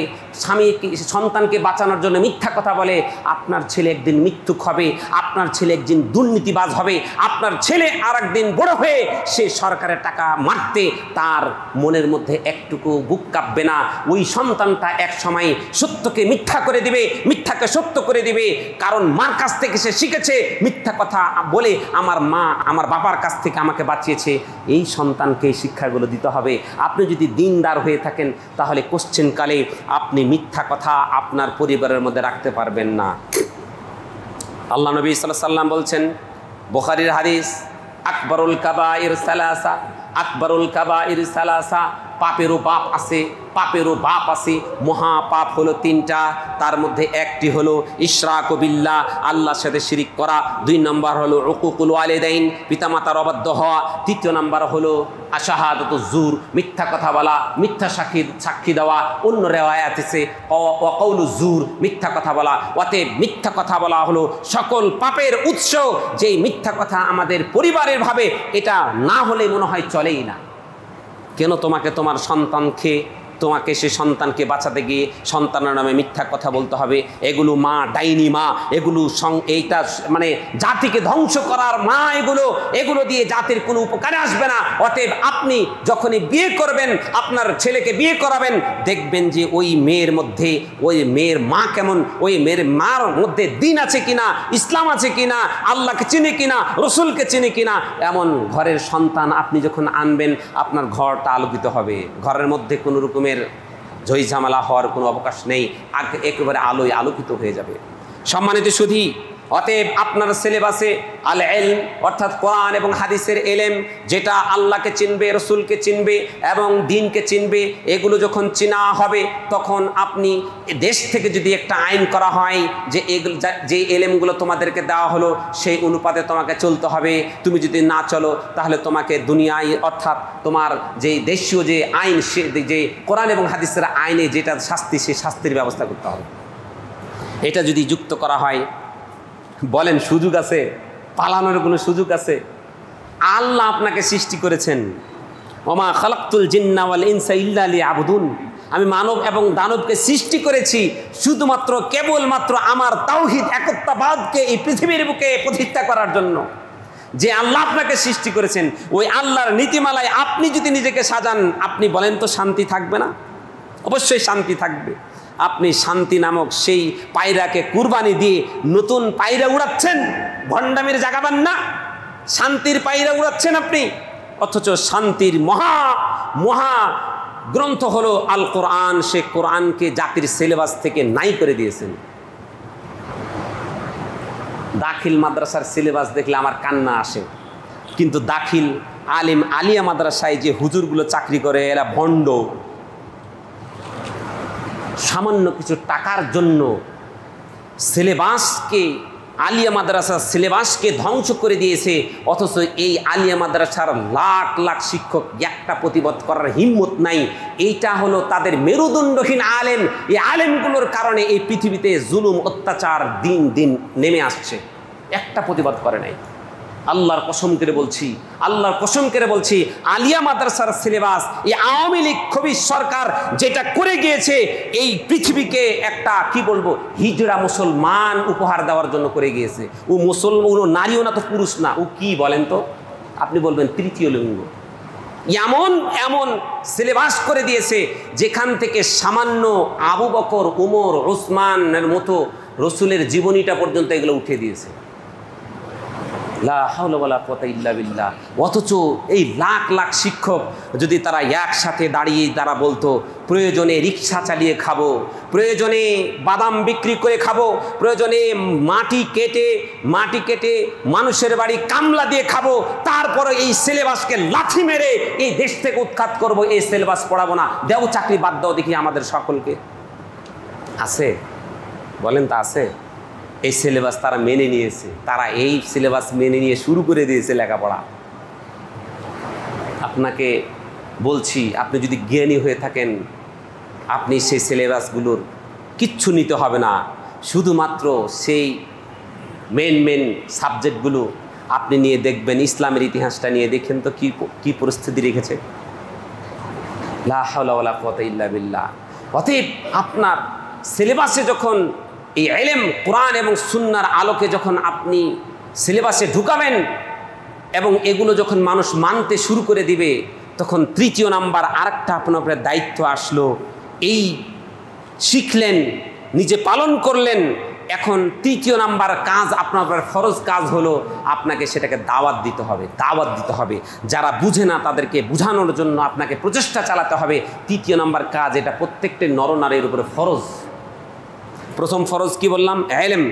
সন্তানকে বাঁচানোর জন্য মিথ্যা কথা বলে, আপনার ছেলে একদিন মিথ্যুক হবে, আপনার ছেলে একদিন দুর্নীতিবাজ হবে, আপনার ছেলে আর একদিন বড় হয়ে সে সরকারের টাকা মারতে তার মনের মধ্যে একটুকু বুক কাঁপবে না। ওই সন্তানটা এক সময় সত্যকে মিথ্যা করে দিবে, মিথ্যাকে সত্য করে দিবে। কারণ মার কাছ থেকে সে শিখেছে মিথ্যা কথা বলে আমার মা আমার বাবার কাছ থেকে আমাকে বাঁচিয়েছে। এই সন্তানকে এই শিক্ষাগুলো দিতে হবে। আপনি যদি দিনদার হয়ে থাকেন তাহলে কোশ্চেনকালে আপনি মিথ্যা কথা আপনার পরিবারের মধ্যে রাখতে পারবেন না। আল্লাহ নবী সাল্লাল্লাহু আলাইহি ওয়াসাল্লাম বলছেন, বুখারীর হাদিস, আকবরুল কাবাইর সালাসা, আকবরুল কাবাইর সালাসা, পাপেরও বাপ আছে, পাপেরও বাপ আছে। মহাপাপ হলো তিনটা, তার মধ্যে একটি হলো ইশরাকু বিল্লাহ, আল্লাহর সাথে শিরিক করা। 2 নম্বর হলো উকুকুল ওয়ালিদাইন, পিতামাতার অবাধ্য হওয়া। 3 নম্বর হলো আশাহাদাতুজ জুর, মিথ্যা কথা বলা, মিথ্যা সাক্ষী দেওয়া। অন্য রিওয়ায়াত আছে ওয়াকাউলুজ জুর, মিথ্যা কথা বলা। অতএব মিথ্যা কথা বলা হলো সকল পাপের উৎস। যেই মিথ্যা কথা আমাদের পরিবারের ভাবে, এটা না হলে মনে হয় চলেই না। কেন তোমাকে তোমার সন্তানকে, তোমাকে সে সন্তানকে বাঁচাতে গিয়ে সন্তানের নামে মিথ্যা কথা বলতে হবে? এগুলো মা, ডাইনি মা, এগুলো এইটা জাতিকে ধ্বংস করার মা। এগুলো দিয়ে জাতির কোনো উপকারে আসবে না। অতএব আপনি যখনই বিয়ে করবেন, আপনার ছেলেকে বিয়ে করাবেন, দেখবেন যে ওই মেয়ের মধ্যে, ওই মেয়ের মা কেমন, ওই মেয়ের মার মধ্যে দিন আছে কিনা, ইসলাম আছে কিনা, আল্লাহকে চিনে কিনা, রসুলকে চিনে কিনা। এমন ঘরের সন্তান আপনি যখন আনবেন, আপনার ঘরটা আলোকিত হবে। ঘরের মধ্যে কোনো রকমের ঝই ঝামেলা হওয়ার কোনো অবকাশ নেই। একেবারে আলোয় আলোকিত হয়ে যাবে। সম্মানিত সুধী, অতএব আপনার সিলেবাসে আল ইলম অর্থাৎ কোরআন এবং হাদিসের ইলম, যেটা আল্লাহকে চিনবে, রসুলকে চিনবে এবং দ্বীনকে চিনবে, এগুলো যখন চিনা হবে তখন আপনি দেশ থেকে যদি একটা আইন করা হয় যে এগুলো, যে ইলমগুলো তোমাদেরকে দেওয়া হলো সেই অনুপাতে তোমাকে চলতে হবে। তুমি যদি না চলো তাহলে তোমাকে দুনিয়ায় অর্থাৎ তোমার যে দেশীয় যে আইন, সে যে কোরআন এবং হাদিসের আইনে যেটা শাস্তি, সেই শাস্তির ব্যবস্থা করতে হবে। এটা যদি যুক্ত করা হয়, বলেন সুযোগ আছে? পালানোর কোনো সুযোগ আছে? আল্লাহ আপনাকে সৃষ্টি করেছেন, ওমা খালাকতুল জিন্না ওয়াল ইনসা ইল্লা লিয়াবুদুন, আমি মানব এবং দানবকে সৃষ্টি করেছি শুধুমাত্র কেবলমাত্র আমার তাওহীদ একত্ববাদকে এই পৃথিবীর বুকে প্রতিষ্ঠা করার জন্য। যে আল্লাহ আপনাকে সৃষ্টি করেছেন, ওই আল্লাহর নীতিমালায় আপনি যদি নিজেকে সাজান, আপনি বলেন তো শান্তি থাকবে না? অবশ্যই শান্তি থাকবে। আপনি শান্তি নামক সেই পায়রাকে কুরবানি দিয়ে নতুন পায়রা উড়াচ্ছেন, ভণ্ডামির জাগাবেন না। শান্তির পায়রা উড়াচ্ছেন আপনি, অথচ শান্তির মহা গ্রন্থ হলো আল কোরআন। সে কোরআনকে জাতির সিলেবাস থেকে নাই করে দিয়েছেন। দাখিল মাদ্রাসার সিলেবাস দেখলে আমার কান্না আসে, কিন্তু দাখিল আলিম আলিয়া মাদ্রাসায় যে হুজুরগুলো চাকরি করে, এরা ভণ্ড। সামান্য কিছু টাকার জন্য সিলেবাসকে, আলিয়া মাদ্রাসার সিলেবাসকে ধ্বংস করে দিয়েছে। অথচ এই আলিয়া মাদ্রাসার লাখ লাখ শিক্ষক একটা প্রতিবাদ করার হিম্মত নাই। এইটা হলো তাদের মেরুদণ্ডহীন আলেম। এই আলেমগুলোর কারণে এই পৃথিবীতে জুলুম অত্যাচার দিন দিন নেমে আসছে। একটা প্রতিবাদ করে নাই। আল্লাহর কসম করে বলছি, আল্লাহর কসম করে বলছি, আলিয়া মাদ্রাসার সিলেবাস এই আওয়ামী লীগ খবিস সরকার যেটা করে গিয়েছে, এই পৃথিবীকে একটা কি বলবো হিজড়া মুসলমান উপহার দেওয়ার জন্য করে গিয়েছে। ও মুসলমান, ও নারীও না তো পুরুষ না, ও কি বলেন তো? আপনি বলবেন তৃতীয় লিঙ্গ। এমন এমন সিলেবাস করে দিয়েছে যেখান থেকে সামান্য আবু বকর, উমর, ওসমানের মতো রসুলের জীবনীটা পর্যন্ত এগুলো উঠে দিয়েছে। লা হাওলা ওয়ালা কুওয়াতা ইল্লা বিল্লাহ। অথচ এই লাখ লাখ শিক্ষক যদি তারা একসাথে দাঁড়িয়ে তারা বলতো প্রয়োজনে রিক্সা চালিয়ে খাবো, প্রয়োজনে বাদাম বিক্রি করে খাবো, প্রয়োজনে মাটি কেটে মানুষের বাড়ি কামলা দিয়ে খাবো, তারপরে এই সিলেবাসকে লাথি মেরে এই দেশ থেকে উৎখাত করবো, এই সিলেবাস পড়াবো না, দেও চাকরি বাদ দাও দেখি আমাদের সকলকে। আছে? বলেন তা আছে? এই সিলেবাস তারা মেনে নিয়েছে, তারা এই সিলেবাস মেনে নিয়ে শুরু করে দিয়েছে লেখাপড়া। আপনাকে বলছি, আপনি যদি জ্ঞানী হয়ে থাকেন, আপনি সেই সিলেবাসগুলোর কিচ্ছু নিতে হবে না, শুধুমাত্র সেই মেন সাবজেক্টগুলো আপনি নিয়ে দেখবেন। ইসলামের ইতিহাসটা নিয়ে দেখেন তো কি পরিস্থিতি রেখেছে। লা হাওলা ওয়ালা কুওয়াতা ইল্লা বিল্লাহ। অতএব আপনার সিলেবাসে যখন এই ইলম কোরআন এবং সুন্নাহর আলোকে যখন আপনি সিলেবাসে ঢুকাবেন এবং এগুলো যখন মানুষ মানতে শুরু করে দিবে, তখন তৃতীয় নাম্বার আরেকটা আপনার দায়িত্ব আসলো। এই শিখলেন, নিজে পালন করলেন, এখন তৃতীয় নাম্বার কাজ আপনার ফরজ কাজ হলো আপনাকে সেটাকে দাওয়াত দিতে হবে। যারা বুঝে না তাদেরকে বুঝানোর জন্য আপনাকে প্রচেষ্টা চালাতে হবে। তৃতীয় নাম্বার কাজ, এটা প্রত্যেকটি নরনারীর উপরে ফরজ। প্রথম ফরজ কি বললাম? ইলম।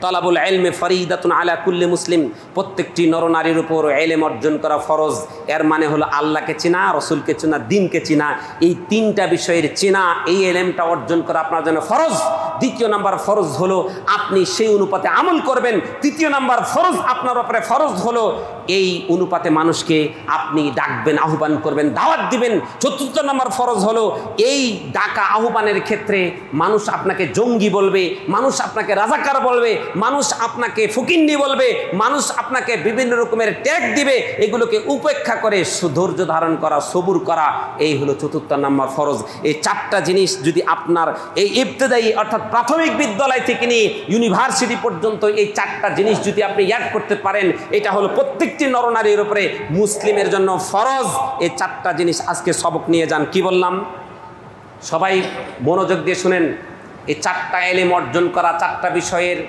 তালাবুল ইলমে ফরিদাতুন আলা কুল্লি মুসলিম। প্রত্যেকটি নরনারীর উপর ইলম অর্জন করা ফরজ। এর মানে হলো আল্লাহকে চেনা, রসুলকে চেনা, দিনকে চেনা, এই তিনটা বিষয়ের চেনা, এই ইলমটা অর্জন করা আপনার জন্য ফরজ। দ্বিতীয় নাম্বার ফরজ হলো আপনি সেই অনুপাতে আমল করবেন। তৃতীয় নাম্বার ফরজ আপনার উপরে ফরজ হলো এই অনুপাতে মানুষকে আপনি ডাকবেন, আহ্বান করবেন, দাওয়াত দিবেন। চতুর্থ নাম্বার ফরজ হলো এই ডাকা আহ্বানের ক্ষেত্রে মানুষ আপনাকে জঙ্গি বলবে, মানুষ আপনাকে রাজাকার বলবে, মানুষ আপনাকে ফকিন্নি বলবে, মানুষ আপনাকে বিভিন্ন রকমের ট্যাগ দিবে, এগুলোকে উপেক্ষা করে ধৈর্য ধারণ করা, সবুর করা, এই হলো চতুর্থ নাম্বার ফরজ। এই চারটা জিনিস যদি আপনার এই ইবতেদায়ী অর্থাৎ প্রাথমিক বিদ্যালয় থেকে নিয়ে ইউনিভার্সিটি পর্যন্ত এই চারটা জিনিস যদি আপনি অ্যাড করতে পারেন, এটা হলো প্রত্যেকটি নরনারীর উপরে মুসলিমের জন্য ফরজ। এই চারটা জিনিস আজকে সবক নিয়ে যান। কি বললাম? সবাই মনোযোগ দিয়ে শুনেন। এই চারটা ইলম অর্জন করা, চারটা বিষয়ের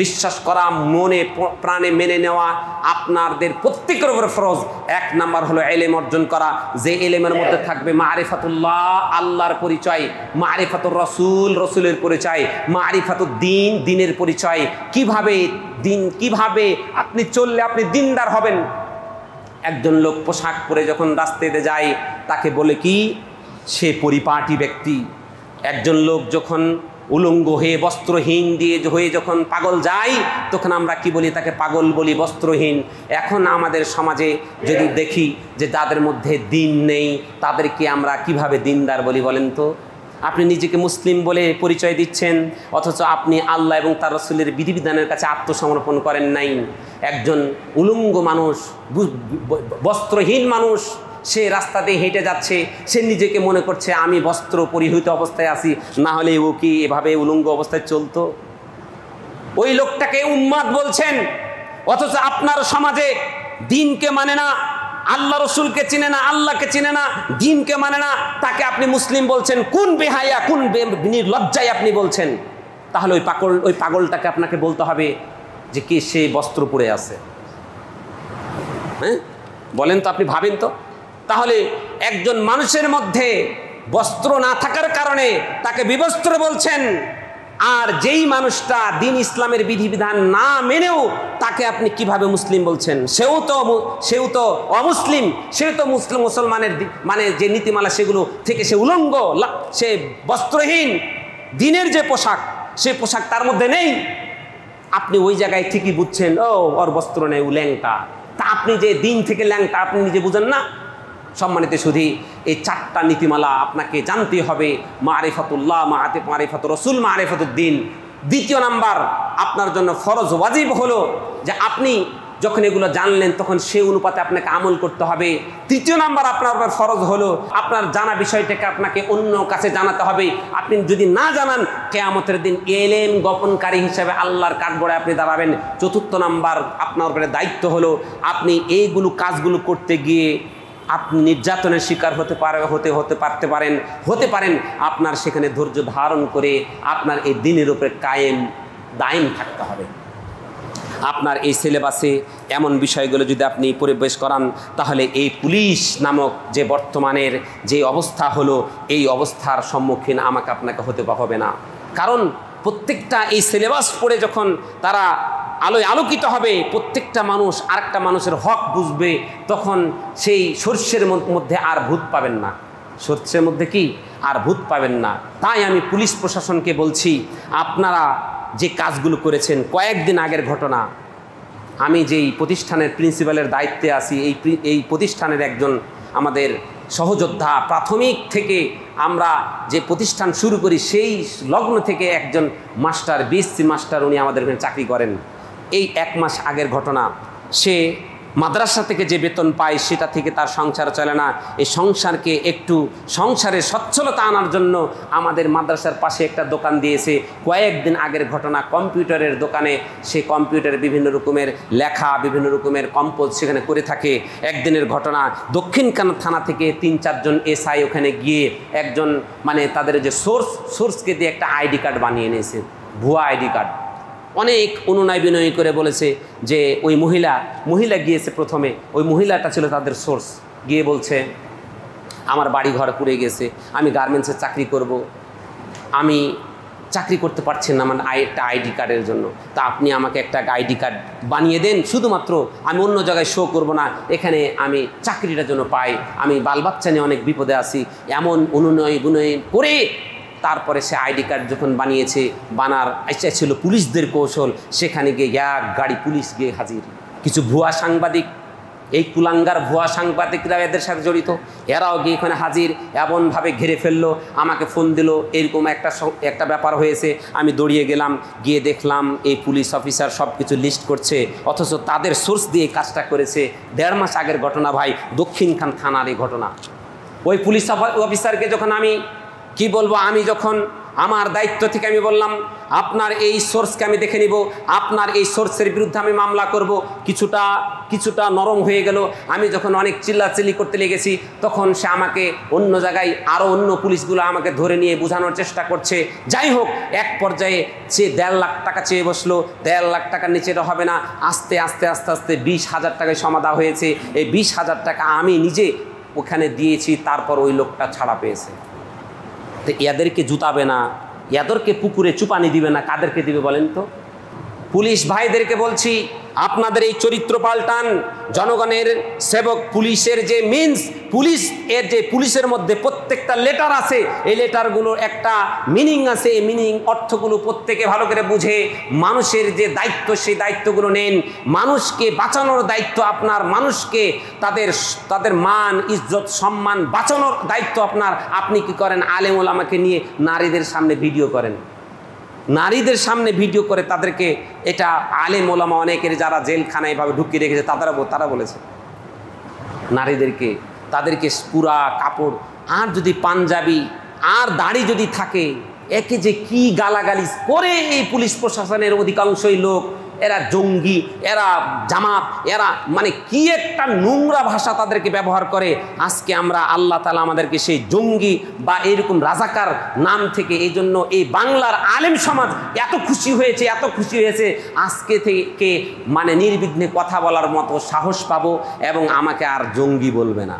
বিশ্বাস করা, মনে প্রাণে মেনে নেওয়া আপনাদের প্রত্যেকের উপরে ফরজ। এক নাম্বার হলো ইলম অর্জন করা, যে ইলমের মধ্যে থাকবে মারিফাতুল্লাহ, আল্লাহর পরিচয়, মারিফাতুর রসুল, রসুলের পরিচয়, মারিফাতুদ দ্বীন, দ্বীনের পরিচয়। কিভাবে আপনি চললে আপনি দ্বীনদার হবেন। একজন লোক পোশাক পরে যখন রাস্তাতে যায় তাকে বলে কি? সে পরিপাটি ব্যক্তি। একজন লোক যখন উলঙ্গ হয়ে বস্ত্রহীন হয়ে যখন পাগল যায়, তখন আমরা কি বলি? তাকে পাগল বলি, বস্ত্রহীন। এখন আমাদের সমাজে যদি দেখি যে যাদের মধ্যে দিন নেই, তাদেরকে আমরা কিভাবে দিনদার বলি বলেন তো? আপনি নিজেকে মুসলিম বলে পরিচয় দিচ্ছেন, অথচ আপনি আল্লাহ এবং তার রসুলের বিধিবিধানের কাছে আত্মসমর্পণ করেন নাই। একজন উলঙ্গ মানুষ, বস্ত্রহীন মানুষ, সে রাস্তা দিয়ে হেঁটে যাচ্ছে, সে নিজেকে মনে করছে আমি বস্ত্র পরিহিত অবস্থায় আছি, না হলে ও কি এভাবে উলঙ্গ অবস্থায় চলতো? ওই লোকটাকে উম্মাদ বলছেন, অথচ আপনার সমাজে দিনকে মানে না, আল্লাহ রসুলকে চিনে না, আল্লাহকে চিনে না, দিনকে মানে না, তাকে আপনি মুসলিম বলছেন। কোন বেহায়া, কোন নির্লজ্জায় আপনি বলছেন? তাহলে ওই পাগলটাকে আপনাকে বলতে হবে যে কি সে বস্ত্র পরে আছে। হ্যাঁ বলেন তো, আপনি ভাবেন তো। তাহলে একজন মানুষের মধ্যে বস্ত্র না থাকার কারণে তাকে বিবস্ত্র বলছেন, আর যেই মানুষটা দিন ইসলামের বিধিবিধান না মেনেও তাকে আপনি কিভাবে মুসলিম বলছেন? সেও তো অমুসলিম, সেও তো মুসলমানের মানে যে নীতিমালা সেগুলো থেকে সে উলঙ্গ, সে বস্ত্রহীন। দিনের যে পোশাক, সে পোশাক তার মধ্যে নেই। আপনি ওই জায়গায় ঠিকই বুঝছেন, ও ওর বস্ত্র নেই, ও ল্যাংটা। তা আপনি যে দিন থেকে ল্যাংটা আপনি নিজে বুঝেন না। সম্মানিত শুধু এই চারটা নীতিমালা আপনাকে জানতে হবে। মারিফাতুল্লাহ, মারিফাতুর রসুল, মারিফাতুদ্দিন। দ্বিতীয় নাম্বার আপনার জন্য ফরজ ওয়াজিব হলো যে আপনি যখন এগুলো জানলেন তখন সেই অনুপাতে আপনাকে আমল করতে হবে। তৃতীয় নাম্বার আপনার উপর ফরজ হলো আপনার জানা বিষয়টাকে আপনাকে অন্য কাছে জানাতে হবে। আপনি যদি না জানান কিয়ামতের দিন এলেম গোপনকারী হিসেবে আল্লাহর কাঠগড়ায় আপনি দাঁড়াবেন। চতুর্থ নাম্বার আপনার উপরে দায়িত্ব হলো আপনি এইগুলো কাজগুলো করতে গিয়ে আপনি নির্যাতনের শিকার হতে পারেন আপনার সেখানে ধৈর্য ধারণ করে আপনার এই দিনের উপরে দায়েম থাকতে হবে। আপনার এই সিলেবাসে এমন বিষয়গুলো যদি আপনি পরিবেশ করান তাহলে এই পুলিশ নামক যে বর্তমানের যে অবস্থা হলো এই অবস্থার সম্মুখীন আমাকে আপনাকে হতে হবে না। কারণ প্রত্যেকটা এই সিলেবাস পড়ে যখন তারা আলোয় আলোকিত হবে, প্রত্যেকটা মানুষ আরেকটা মানুষের হক বুঝবে, তখন সেই সর্ষের মধ্যে আর ভূত পাবেন না। সর্ষের মধ্যে কি আর ভূত পাবেন না। তাই আমি পুলিশ প্রশাসনকে বলছি, আপনারা যে কাজগুলো করেছেন, কয়েকদিন আগের ঘটনা, আমি যেই প্রতিষ্ঠানের প্রিন্সিপালের দায়িত্বে আছি, এই প্রতিষ্ঠানের একজন আমাদের সহযোদ্ধা, প্রাথমিক থেকে আমরা যে প্রতিষ্ঠান শুরু করি সেই লগ্ন থেকে একজন মাস্টার, বিএসসি মাস্টার, উনি আমাদের এখানে চাকরি করেন। এই 1 মাস আগের ঘটনা, সে মাদ্রাসা থেকে যে বেতন পায় সেটা থেকে তার সংসার চলে না। এই সংসারকে একটু সংসারে সচ্ছলতা আনার জন্য আমাদের মাদ্রাসার পাশে একটা দোকান দিয়েছে। কয়েকদিন আগের ঘটনা, কম্পিউটারের দোকানে সে কম্পিউটারে বিভিন্ন রকমের লেখা, বিভিন্ন রকমের কম্পোজ সেখানে করে থাকে। একদিনের ঘটনা, দক্ষিণখান থানা থেকে 3-4 জন এসআই ওখানে গিয়ে একজন মানে তাদের যে সোর্সকে দিয়ে একটা আইডি কার্ড বানিয়ে নিয়েছে, ভুয়া আইডি কার্ড। অনেক অনুনয় বিনয় করে বলেছে যে ওই মহিলা গিয়েছে প্রথমে, ওই মহিলাটা ছিল তাদের সোর্স, গিয়ে বলছে আমার বাড়ি ঘর পুড়ে গেছে, আমি গার্মেন্টসে চাকরি করব, আমি চাকরি করতে পারছি না মানে একটা আইডি কার্ডের জন্য, তা আপনি আমাকে একটা আইডি কার্ড বানিয়ে দেন, শুধুমাত্র আমি অন্য জায়গায় শো করব না, এখানে আমি চাকরিটার জন্য পাই, আমি বাল বাচ্চা নিয়ে অনেক বিপদে আছি। এমন অনুনয় বিনয় করে তারপরে সে আইডি কার্ড যখন বানার ইচ্ছা ছিল পুলিশদের কৌশল, সেখানে গিয়ে এক গাড়ি পুলিশ গিয়ে হাজির। কিছু ভুয়া সাংবাদিক, এই কুলাঙ্গার ভুয়া সাংবাদিকরা এদের সাথে জড়িত, এরাও গিয়ে এখানে হাজির, এমনভাবে ঘিরে ফেললো, আমাকে ফোন দিল এরকম একটা ব্যাপার হয়েছে। আমি দৌড়িয়ে গেলাম, গিয়ে দেখলাম এই পুলিশ অফিসার সব কিছু লিস্ট করছে, অথচ তাদের সোর্স দিয়ে কাজটা করেছে। 1.5 মাস আগের ঘটনা ভাই, দক্ষিণখান থানার এই ঘটনা। ওই পুলিশ অফিসারকে যখন আমি কি বলবো, আমি যখন আমার দায়িত্ব থেকে আমি বললাম আপনার এই সোর্সকে আমি দেখে নিব, আপনার এই সোর্সের বিরুদ্ধে আমি মামলা করব, কিছুটা নরম হয়ে গেল। আমি যখন অনেক চিল্লাচিল্লি করতে লেগেছি তখন সে আমাকে অন্য জায়গায় আরও অন্য পুলিশগুলো আমাকে ধরে নিয়ে বোঝানোর চেষ্টা করছে। যাই হোক, এক পর্যায়ে সে 1.5 লাখ টাকা চেয়ে বসলো। 1.5 লাখ টাকার নিচে এটা হবে না, আস্তে আস্তে 20,000 টাকায় সমাধা হয়েছে। এই 20,000 টাকা আমি নিজে ওখানে দিয়েছি, তারপর ওই লোকটা ছাড়া পেয়েছে। তো এদেরকে জুতাবে না, এদেরকে পুকুরে চুপানি দিবে না, কাদেরকে দিবে বলেন তো? পুলিশ ভাইদেরকে বলছি, আপনাদের এই চরিত্র পাল্টান। জনগণের সেবক পুলিশের যে পুলিশের মধ্যে প্রত্যেকটা লেটার আছে, এই লেটারগুলোর একটা মিনিং আছে, এই মিনিং অর্থগুলো প্রত্যেকে ভালো করে বুঝে মানুষের যে দায়িত্ব সেই দায়িত্বগুলো নেন। মানুষকে বাঁচানোর দায়িত্ব আপনার, মানুষকে তাদের মান ইজ্জত সম্মান বাঁচানোর দায়িত্ব আপনার। আপনি কি করেন? আলেম ওলামাকে নিয়ে নারীদের সামনে ভিডিও করেন, নারীদের সামনে ভিডিও করে তাদেরকে, এটা আলেম ওলামা অনেকের যারা জেলখানায় এভাবে ঢুকিয়ে রেখেছে তারা বলেছে তাদেরকে পুরা কাপড় আর যদি পাঞ্জাবি আর দাড়ি যদি থাকে, একে যে কি গালাগালি করে এই পুলিশ প্রশাসনের অধিকাংশই লোক, এরা জঙ্গি, এরা জামাত, এরা মানে কি একটা নোংরা ভাষা তাদেরকে ব্যবহার করে। আজকে আমরা আল্লাহ তাআলা আমাদেরকে সেই জঙ্গি বা এইরকম রাজাকার নাম থেকে, এই জন্য এই বাংলার আলেম সমাজ এত খুশি হয়েছে আজকে থেকে মানে নির্বিঘ্নে কথা বলার মতো সাহস পাবো এবং আমাকে আর জঙ্গি বলবে না।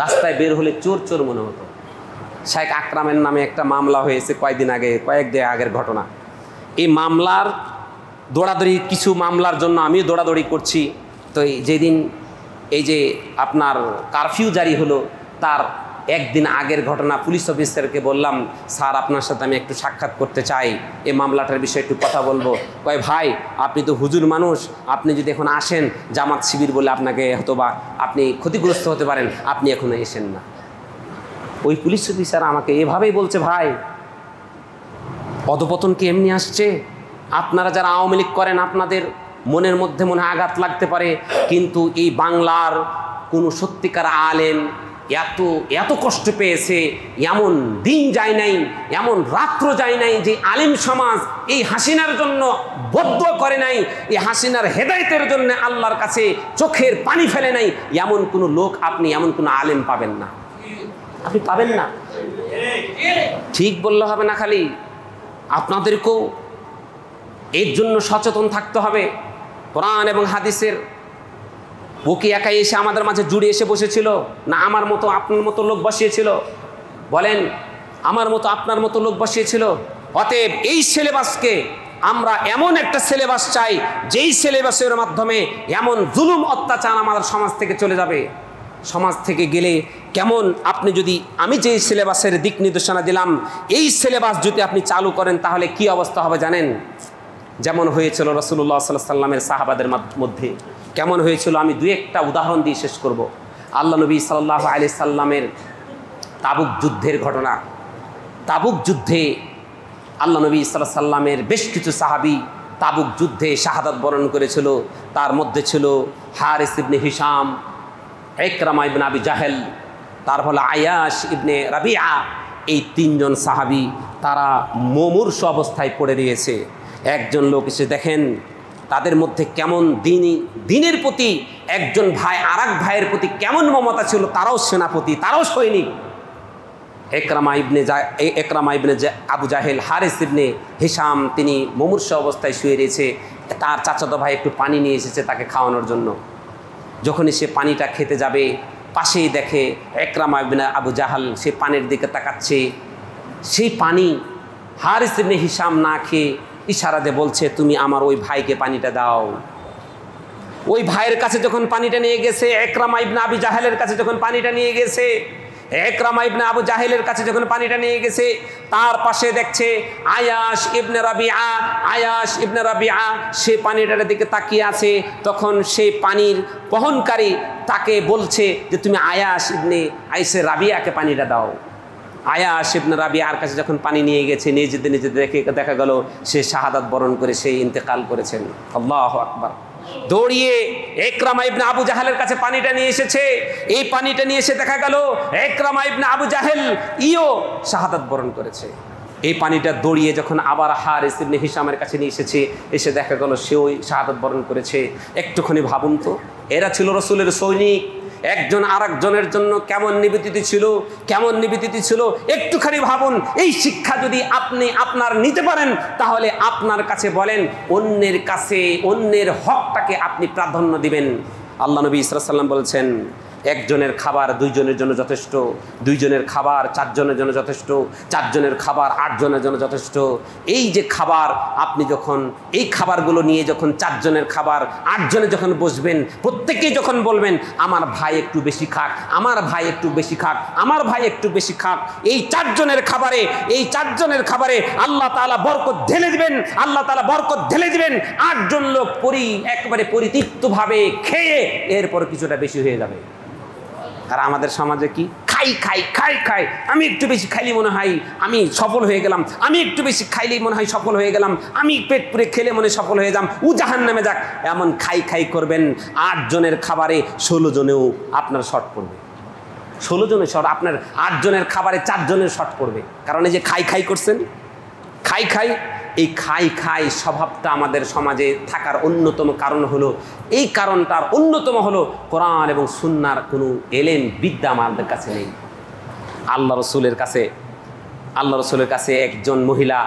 রাস্তায় বের হলে চোর মনে হতো। শেখ আকরামের নামে একটা মামলা হয়েছে কয়েকদিন আগের ঘটনা। এই মামলার কিছু মামলার জন্য আমিও দৌড়াদৌড়ি করছি। তো যেদিন এই যে আপনার কারফিউ জারি হলো, তার একদিন আগের ঘটনা, পুলিশ অফিসারকে বললাম, স্যার আপনার সাথে আমি একটু সাক্ষাৎ করতে চাই, এই মামলাটার বিষয়ে একটু কথা বলবো। কয় ভাই আপনি তো হুজুর মানুষ, আপনি যদি এখন আসেন জামাত শিবির বলে আপনাকে হয়তোবা আপনি ক্ষতিগ্রস্ত হতে পারেন, আপনি এখনো এসেন না। ওই পুলিশ অফিসার আমাকে এভাবেই বলছে, ভাই অধপতন কি এমনি আসছে? আপনারা যারা আওয়ামী লীগ করেন, আপনাদের মনের মধ্যে মনে আঘাত লাগতে পারে, কিন্তু এই বাংলার কোনো সত্যিকার আলেম এত এত কষ্ট পেয়েছে, এমন দিন যায় নাই, এমন রাত্র যায় নাই যে আলেম সমাজ এই হাসিনার জন্য বদদুয়া করে নাই, এই হাসিনার হেদায়েতের জন্য আল্লাহর কাছে চোখের পানি ফেলে নাই। এমন কোনো লোক আপনি, এমন কোনো আলেম পাবেন না, আপনি পাবেন না। ঠিক বললে হবে না, খালি আপনাদেরকেও এর জন্য সচেতন থাকতে হবে। কোরআন এবং হাদিসের ও কি একাই এসে আমাদের মাঝে জুড়ে এসে বসেছিল, না আমার মতো আপনার মতো লোক বসিয়েছিল? বলেন, আমার মতো আপনার মতো লোক বসিয়েছিল। অতএব এই সিলেবাসকে আমরা এমন একটা সিলেবাস চাই, যেই সিলেবাসের মাধ্যমে এমন জুলুম অত্যাচার আমাদের সমাজ থেকে চলে যাবে। সমাজ থেকে গেলে কেমন, আপনি যদি, আমি যে সিলেবাসের দিক নির্দেশনা দিলাম, এই সিলেবাস যদি আপনি চালু করেন তাহলে কি অবস্থা হবে জানেন? যেমন হয়েছিল রাসূলুল্লাহ সাল্লাল্লাহু আলাইহি ওয়াসাল্লামের সাহাবাদের মধ্যে, কেমন হয়েছিল আমি দুই একটা উদাহরণ দিয়ে শেষ করব। আল্লাহ নবী সাল্লাল্লাহু আলাইহি সাল্লামের তাবুক যুদ্ধের ঘটনা। তাবুক যুদ্ধে আল্লাহ নবী সাল্লাল্লাহু আলাইহি সাল্লামের বেশ কিছু সাহাবী তাবুক যুদ্ধে শাহাদাত বরণ করেছিল। তার মধ্যে ছিল হারিস ইবনে হিশাম, ইকরামা ইবনে আবি জাহেল, তার হলো আয়াশ ইবনে রাবিআ। এই তিনজন সাহাবী তারা মুমূর্ষু অবস্থায় পড়ে রয়েছে। একজন লোক এসে দেখেন তাদের মধ্যে কেমন দিনের প্রতি একজন ভাই আর এক ভাইয়ের প্রতি কেমন মমতা ছিল। তারাও সেনাপতি, তারাও সৈনিক। ইকরামা ইবনে আবু জাহেল, হারিস ইবনে হিশাম, তিনি মুমূর্ষু অবস্থায় শুয়ে রয়েছে। তার চাচাতো ভাই একটু পানি নিয়ে এসেছে তাকে খাওয়ানোর জন্য। যখনই সে পানিটা খেতে যাবে, পাশেই দেখে ইকরামা ইবনে আবু জাহাল সে পানির দিকে তাকাচ্ছে। সেই পানি হারিস ইবনে হিশাম না খেয়ে ইশারা দিয়ে বলছে, তুমি আমার ওই ভাইকে পানিটা দাও। ওই ভাইয়ের কাছে যখন পানিটা নিয়ে গেছে, ইকরামা ইবনে আবি জাহেলের কাছে যখন পানিটা নিয়ে গেছে, ইকরামা ইবনে আবু জাহেলের কাছে যখন পানিটা নিয়ে গেছে, তার পাশে দেখছে আয়াশ ইবনে রাবিআ। আয়াশ ইবনে রাবিআ সে পানিটার দিকে তাকিয়ে আছে। তখন সেই পানির বহনকারী তাকে বলছে যে তুমি আয়াশ ইবনে আইসে রাবিআকে পানিটা দাও। আয়াশ ইবনে রাবিআর কাছে যখন পানি নিয়ে গেছে, নিজেতে দেখা গেল সে শাহাদাত বরণ করে সে ইন্তেকাল করেছেন। আল্লাহু আকবার। দৌড়িয়ে ইকরামা ইবনে আবু জাহেলের কাছে পানিটা নিয়ে এসেছে। এই পানিটা নিয়ে এসে দেখা গেল ইকরামা ইবনে আবু জাহেল শাহাদাত বরণ করেছে। এই পানিটা দৌড়িয়ে যখন আবার হারিস ইবনে হিশামের কাছে নিয়ে এসেছে, এসে দেখা গেল সেও শাহাদাত বরণ করেছে। একটুখানি ভাবুন তো, এরা ছিল রাসূলের সৈনিক, একজন আর একজনের জন্য কেমন নিবেদিত ছিল, কেমন নিবেদিত ছিল। একটুখানি ভাবুন, এই শিক্ষা যদি আপনি আপনার নিতে পারেন, তাহলে আপনার কাছে বলেন অন্যের কাছে অন্যের হকটাকে আপনি প্রাধান্য দিবেন। আল্লাহ নবী সাল্লাল্লাহু আলাইহি ওয়াসাল্লাম বলছেন, একজনের খাবার দুইজনের জন্য যথেষ্ট, দুইজনের খাবার চারজনের জন্য যথেষ্ট, চারজনের খাবার আটজনের জন্য যথেষ্ট। এই যে খাবার, আপনি যখন এই খাবারগুলো নিয়ে যখন চারজনের খাবার আটজনে যখন বসবেন, প্রত্যেকেই যখন বলবেন আমার ভাই একটু বেশি খাক, আমার ভাই একটু বেশি খাক, আমার ভাই একটু বেশি খাক, এই চারজনের খাবারে আল্লাহ তাআলা বরকত ঢেলে দিবেন। আল্লাহ তাআলা বরকত ঢেলে দিবেন। আটজন লোক একেবারে পরিতৃপ্তভাবে খেয়ে এরপর কিছুটা বেশি হয়ে যাবে। আর আমাদের সমাজে কি, খাই, আমি একটু বেশি খাইলে মনে হয় আমি সফল হয়ে গেলাম, আমি একটু বেশি খাইলেই মনে হয় সফল হয়ে গেলাম, আমি পেট পুরে খেলে মনে সফল হয়ে যাম, ও জাহান্নামে যাক। এমন খাই করবেন, 8 জনের খাবারে 16 জনেও আপনার শর্ট পড়বে। 16 জনের শর্ট, আপনার 8 জনের খাবারে 4 জনের শর্ট পড়বে। কারণ এই যে খাই করছেন, এই খাই স্বভাবটা আমাদের সমাজে থাকার অন্যতম কারণ হলো, এই কারণটার অন্যতম হলো কোরআন এবং সুন্নাহর কোনো এলেম বিদ্যা আমাদের কাছে নেই। আল্লাহ রসুলের কাছে একজন মহিলা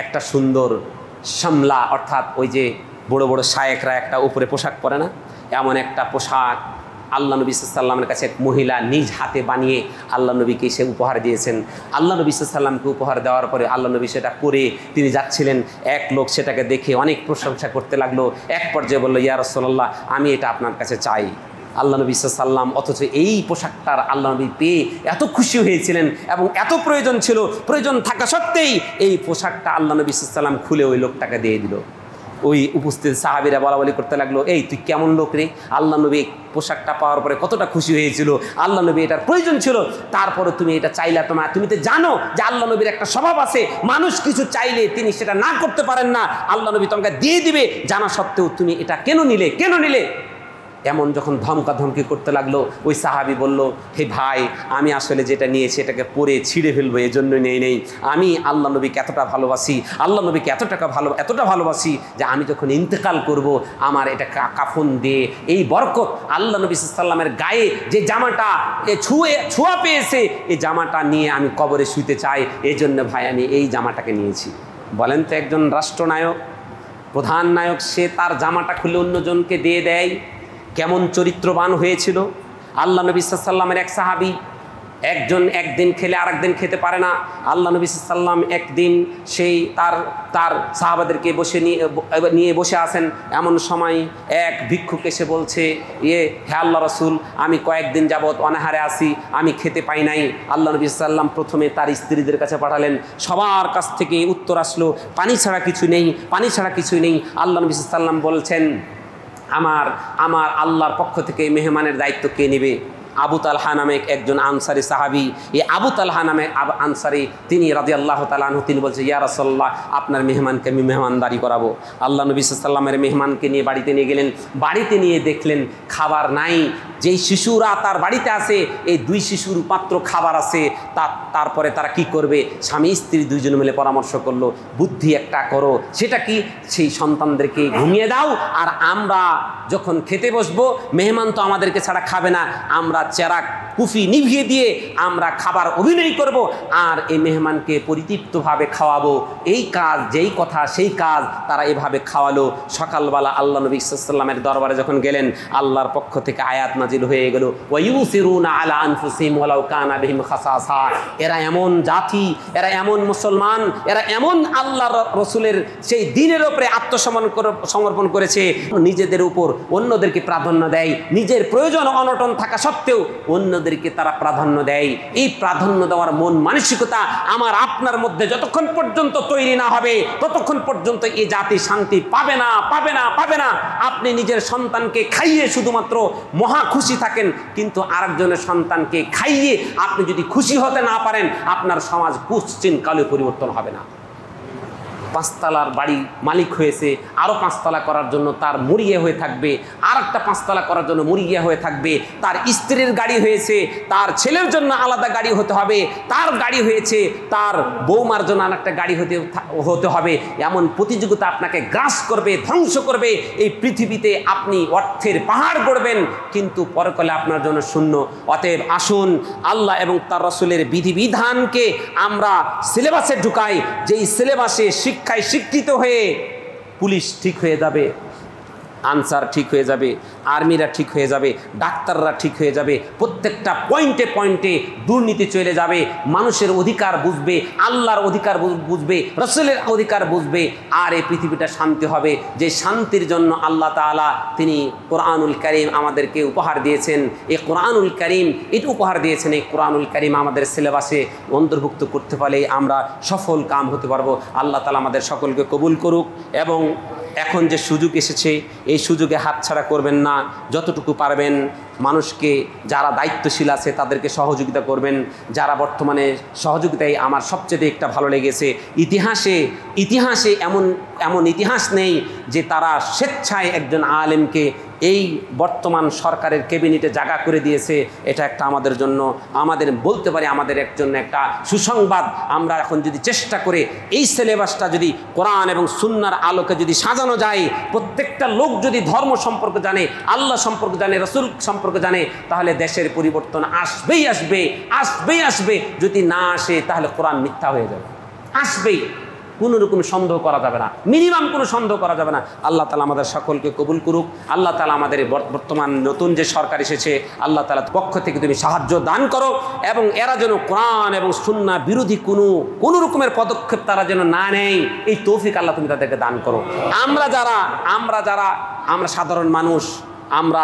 একটা সুন্দর শামলা, অর্থাৎ ওই যে বড় বড় শায়েখরা একটা উপরে পোশাক পরে না, এমন একটা পোশাক আল্লাহ নবী সাল্লাল্লাহু আলাইহি ওয়াসাল্লামের কাছে এক মহিলা নিজ হাতে বানিয়ে আল্লাহ নবীকে সে উপহার দিয়েছেন। আল্লাহ নবী সাল্লাল্লাহু আলাইহি ওয়াসাল্লামকে উপহার দেওয়ার পরে আল্লাহ নবী সেটা পরে তিনি যাচ্ছিলেন। এক লোক সেটাকে দেখে অনেক প্রশংসা করতে লাগলো। এক পর্যায়ে বলল, ইয়া রাসূলুল্লাহ, আমি এটা আপনার কাছে চাই। আল্লাহ নবী সাল্লাল্লাহু আলাইহি ওয়াসাল্লাম অথচ এই পোশাকটার আল্লাহ নবী পেয়ে এত খুশি হয়েছিলেন এবং এত প্রয়োজন ছিল, প্রয়োজন থাকা সত্ত্বেই এই পোশাকটা আল্লাহ নবী সাল্লাল্লাহু আলাইহি ওয়াসাল্লাম খুলে ওই লোকটাকে দিয়ে দিল। ওই উপস্থিত সাহাবীরা বলা বলি করতে লাগলো, এই তুই কেমন লোক রে? আল্লাহ নবী পোশাকটা পাওয়ার পরে কতটা খুশি হয়েছিল, আল্লাহ নবী এটার প্রয়োজন ছিল, তারপরে তুমি এটা চাইলা। তুমি তো জানো যে আল্লাহ নবীর একটা স্বভাব আছে, মানুষ কিছু চাইলে তিনি সেটা না করতে পারেন না, আল্লাহ নবী তোমাকে দিয়ে দিবে, জানা সত্ত্বেও তুমি এটা কেন নিলে? এমন যখন ধমকাধমকি করতে লাগলো, ওই সাহাবী বলল, হে ভাই, আমি আসলে যেটা নিয়েছি এটাকে পরে ছিঁড়ে ফেলবো, এই জন্য নেই। আমি আল্লাহ নবীকে এতটা ভালোবাসি, আল্লাহ নবীকে এতটা ভালোবাসি যে আমি যখন ইন্তেকাল করব, আমার এটা কাফন দিয়ে এই বরকত আল্লাহ নবী সাল্লামের গায়ে যে জামাটা ছোঁয়া পেয়েছে, এই জামাটা নিয়ে আমি কবরে শুইতে চাই, এই জন্য ভাই আমি এই জামাটাকে নিয়েছি। বলেন তো, একজন রাষ্ট্রনায়ক, প্রধান নায়ক, সে তার জামাটা খুলে অন্যজনকে দিয়ে দেয়, কেমন চরিত্রবান হয়েছিল। আল্লাহ নবী সাল্লামের এক সাহাবী, একদিন খেলে আর একদিন খেতে পারে না। আল্লাহ নবী সাল্লাম একদিন সেই তার সাহাবাদেরকে নিয়ে বসে আছেন, এমন সময় এক ভিক্ষুক এসে বলছে, হে আল্লাহ রসুল, আমি কয়েকদিন যাবৎ অনাহারে আসি, আমি খেতে পাই নাই। আল্লাহ নবী সাল্লাম প্রথমে তার স্ত্রীদের কাছে পাঠালেন, সবার কাছ থেকে উত্তর আসলো, পানি ছাড়া কিছুই নেই। আল্লাহ নবী সাল্লাম বলছেন, আমার আল্লাহর পক্ষ থেকে মেহমানের দায়িত্ব কে নেবে? আবু তালহা নামে একজন আনসারি সাহাবী, এই আবু তালহা নামে আনসারি, তিনি রাদিয়াল্লাহু তাআলা আনহু, তিনি বলছে, ইয়া রাসূলুল্লাহ, আপনার মেহমানকে আমি মেহমানদারি করাবো। আল্লাহ নবী সাল্লাল্লাহু আলাইহি ওয়াসাল্লামের মেহমানকে নিয়ে বাড়িতে নিয়ে গেলেন। বাড়িতে নিয়ে দেখলেন খাবার নাই। যেই শিশুরা তার বাড়িতে আছে, এই দুই শিশুর পাত্র খাবার আছে। তারপরে তারা কি করবে? স্বামী স্ত্রী দুইজন মিলে পরামর্শ করলো, বুদ্ধি একটা করো, সেটা কি? সেই সন্তানদেরকে ঘুমিয়ে দাও, আর আমরা যখন খেতে বসবো, মেহমান তো আমাদেরকে ছাড়া খাবে না, আমরা চেরাক কুফি নিভিয়ে দিয়ে আমরা খাবার অভিনয় করব, আর এই মেহমানকে পরিতৃপ্তভাবে খাওয়াবো। এই কাজ, যেই কথা সেই কাজ, তারা এভাবে খাওয়ালো। সকালবেলা আল্লাহ নবী সাল্লাল্লাহু আলাইহি ওয়াসাল্লামের দরবারে যখন গেলেন, আল্লাহর পক্ষ থেকে আয়াত নাজিল হয়ে গেল, ওয়ায়ুসিরুনা আলা আনফুসিহিম ওয়ালাউ কানা বিহিম খাসাসা। এরা এমন জাতি, এরা এমন মুসলমান, এরা এমন আল্লাহর রসুলের সেই দিনের উপরে আত্মসমর্পণ করেছে, নিজেদের উপর অন্যদেরকে প্রাধান্য দেয়, নিজের প্রয়োজন অনটন থাকা সত্ত্বেও অন্যদেরকে তারা প্রাধান্য দেয়। এই প্রাধান্য দেওয়ার মন মানসিকতা আমার আপনার মধ্যে যতক্ষণ পর্যন্ত তৈরি না হবে, ততক্ষণ পর্যন্ত এই জাতি শান্তি পাবে না। আপনি নিজের সন্তানকে খাইয়ে শুধুমাত্র মহা খুশি থাকেন, কিন্তু আরেকজনের সন্তানকে খাইয়ে আপনি যদি খুশি হতে না পারেন, আপনার সমাজ কুশ্চিন কালে পরিবর্তন হবে না। 5 তলার বাড়ি মালিক হয়েছে, আরও 5 তলা করার জন্য তার মুড়িয়ে হয়ে থাকবে, আর একটা 5 তলা করার জন্য মুড়িয়ে হয়ে থাকবে। তার স্ত্রীর গাড়ি হয়েছে, তার ছেলের জন্য আলাদা গাড়ি হতে হবে, তার গাড়ি হয়েছে, তার বৌমার জন্য আরেকটা গাড়ি হতে হবে। এমন প্রতিযোগিতা আপনাকে গ্রাস করবে, ধ্বংস করবে। এই পৃথিবীতে আপনি অর্থের পাহাড় গড়বেন, কিন্তু পরকালে আপনার জন্য শূন্য। অতএব আসুন আল্লাহ এবং তার রাসূলের বিধিবিধানকে আমরা সিলেবাসে ঢুকাই, যেই সিলেবাসে শিক্ষায় শিক্ষিত হয়ে পুলিশ ঠিক হয়ে যাবে, আনসার ঠিক হয়ে যাবে, আর্মিরা ঠিক হয়ে যাবে, ডাক্তাররা ঠিক হয়ে যাবে, প্রত্যেকটা পয়েন্টে দুর্নীতি চলে যাবে, মানুষের অধিকার বুঝবে, আল্লাহর অধিকার বুঝবে, রাসূলের অধিকার বুঝবে, আর এই পৃথিবীটা শান্তি হবে। যে শান্তির জন্য আল্লাহ তাআলা তিনি কোরআনুল কারীম আমাদেরকে উপহার দিয়েছেন। এই কোরআনুল কারীম এটা উপহার দিয়েছেন, এই কোরআনুল কারীম আমাদের সিলেবাসে অন্তর্ভুক্ত করতে পারলে আমরা সফল কাম হতে পারবো। আল্লাহ তাআলা আমাদের সকলকে কবুল করুক। এবং এখন যে সুযোগ এসেছে, এই সুযোগে হাতছাড়া করবেন না। যতটুকু পারবেন মানুষকে, যারা দায়িত্বশীল আছে তাদেরকে সহযোগিতা করবেন। যারা বর্তমানে সহযোগিতায় আমার সবচেয়ে একটা ভালো লেগেছে, ইতিহাসে এমন ইতিহাস নেই যে তারা স্বেচ্ছায় একজন আলেমকে এই বর্তমান সরকারের ক্যাবিনেটে জায়গা করে দিয়েছে। এটা একটা আমাদের জন্য, আমাদের বলতে পারি আমাদের একজন একটা সুসংবাদ। আমরা এখন যদি চেষ্টা করে এই সিলেবাসটা যদি কোরআন এবং সুন্নাহর আলোকে যদি সাজানো যায়, প্রত্যেকটা লোক যদি ধর্ম সম্পর্কে জানে, আল্লাহ সম্পর্কে জানে, রাসূল সম্পর্কে জানে, তাহলে দেশের পরিবর্তন আসবেই আসবে। যদি না আসে তাহলে কোরআন মিথ্যা হয়ে যাবে, আসবেই, কোনো রকম সন্দেহ করা যাবে না, মিনিমাম কোনো সন্দেহ করা যাবে না। আল্লাহ তাআলা আমাদের সকলকে কবুল করুক। আল্লাহ তাআলা আমাদের বর্তমান নতুন যে সরকার এসেছে, আল্লাহ তাআলার পক্ষ থেকে তুমি সাহায্য দান করো, এবং এরা যেন কোরআন এবং সুন্নাহ বিরোধী কোনো রকমের পদক্ষেপ তারা যেন না নেয়, এই তৌফিক আল্লাহ তুমি তাদেরকে দান করো। আমরা সাধারণ মানুষ, আমরা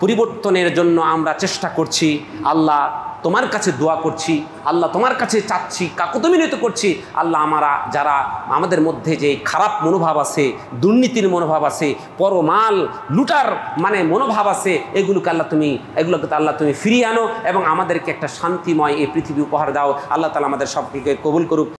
পরিবর্তনের জন্য আমরা চেষ্টা করছি। আল্লাহ তোমার কাছে দোয়া করছি, আল্লাহ তোমার কাছে চাচ্ছি, কাকুতমিনত করছি। আল্লাহ যারা আমাদের মধ্যে যে খারাপ মনোভাব আছে, দুর্নীতির মনোভাব আছে, পরমাল লুটার মনোভাব আছে, এগুলোকে আল্লাহ তুমি ফিরিয়ে আনো এবং আমাদেরকে একটা শান্তিময় এই পৃথিবী উপহার দাও। আল্লাহ তাআলা আমাদের সবকে কবুল করুক।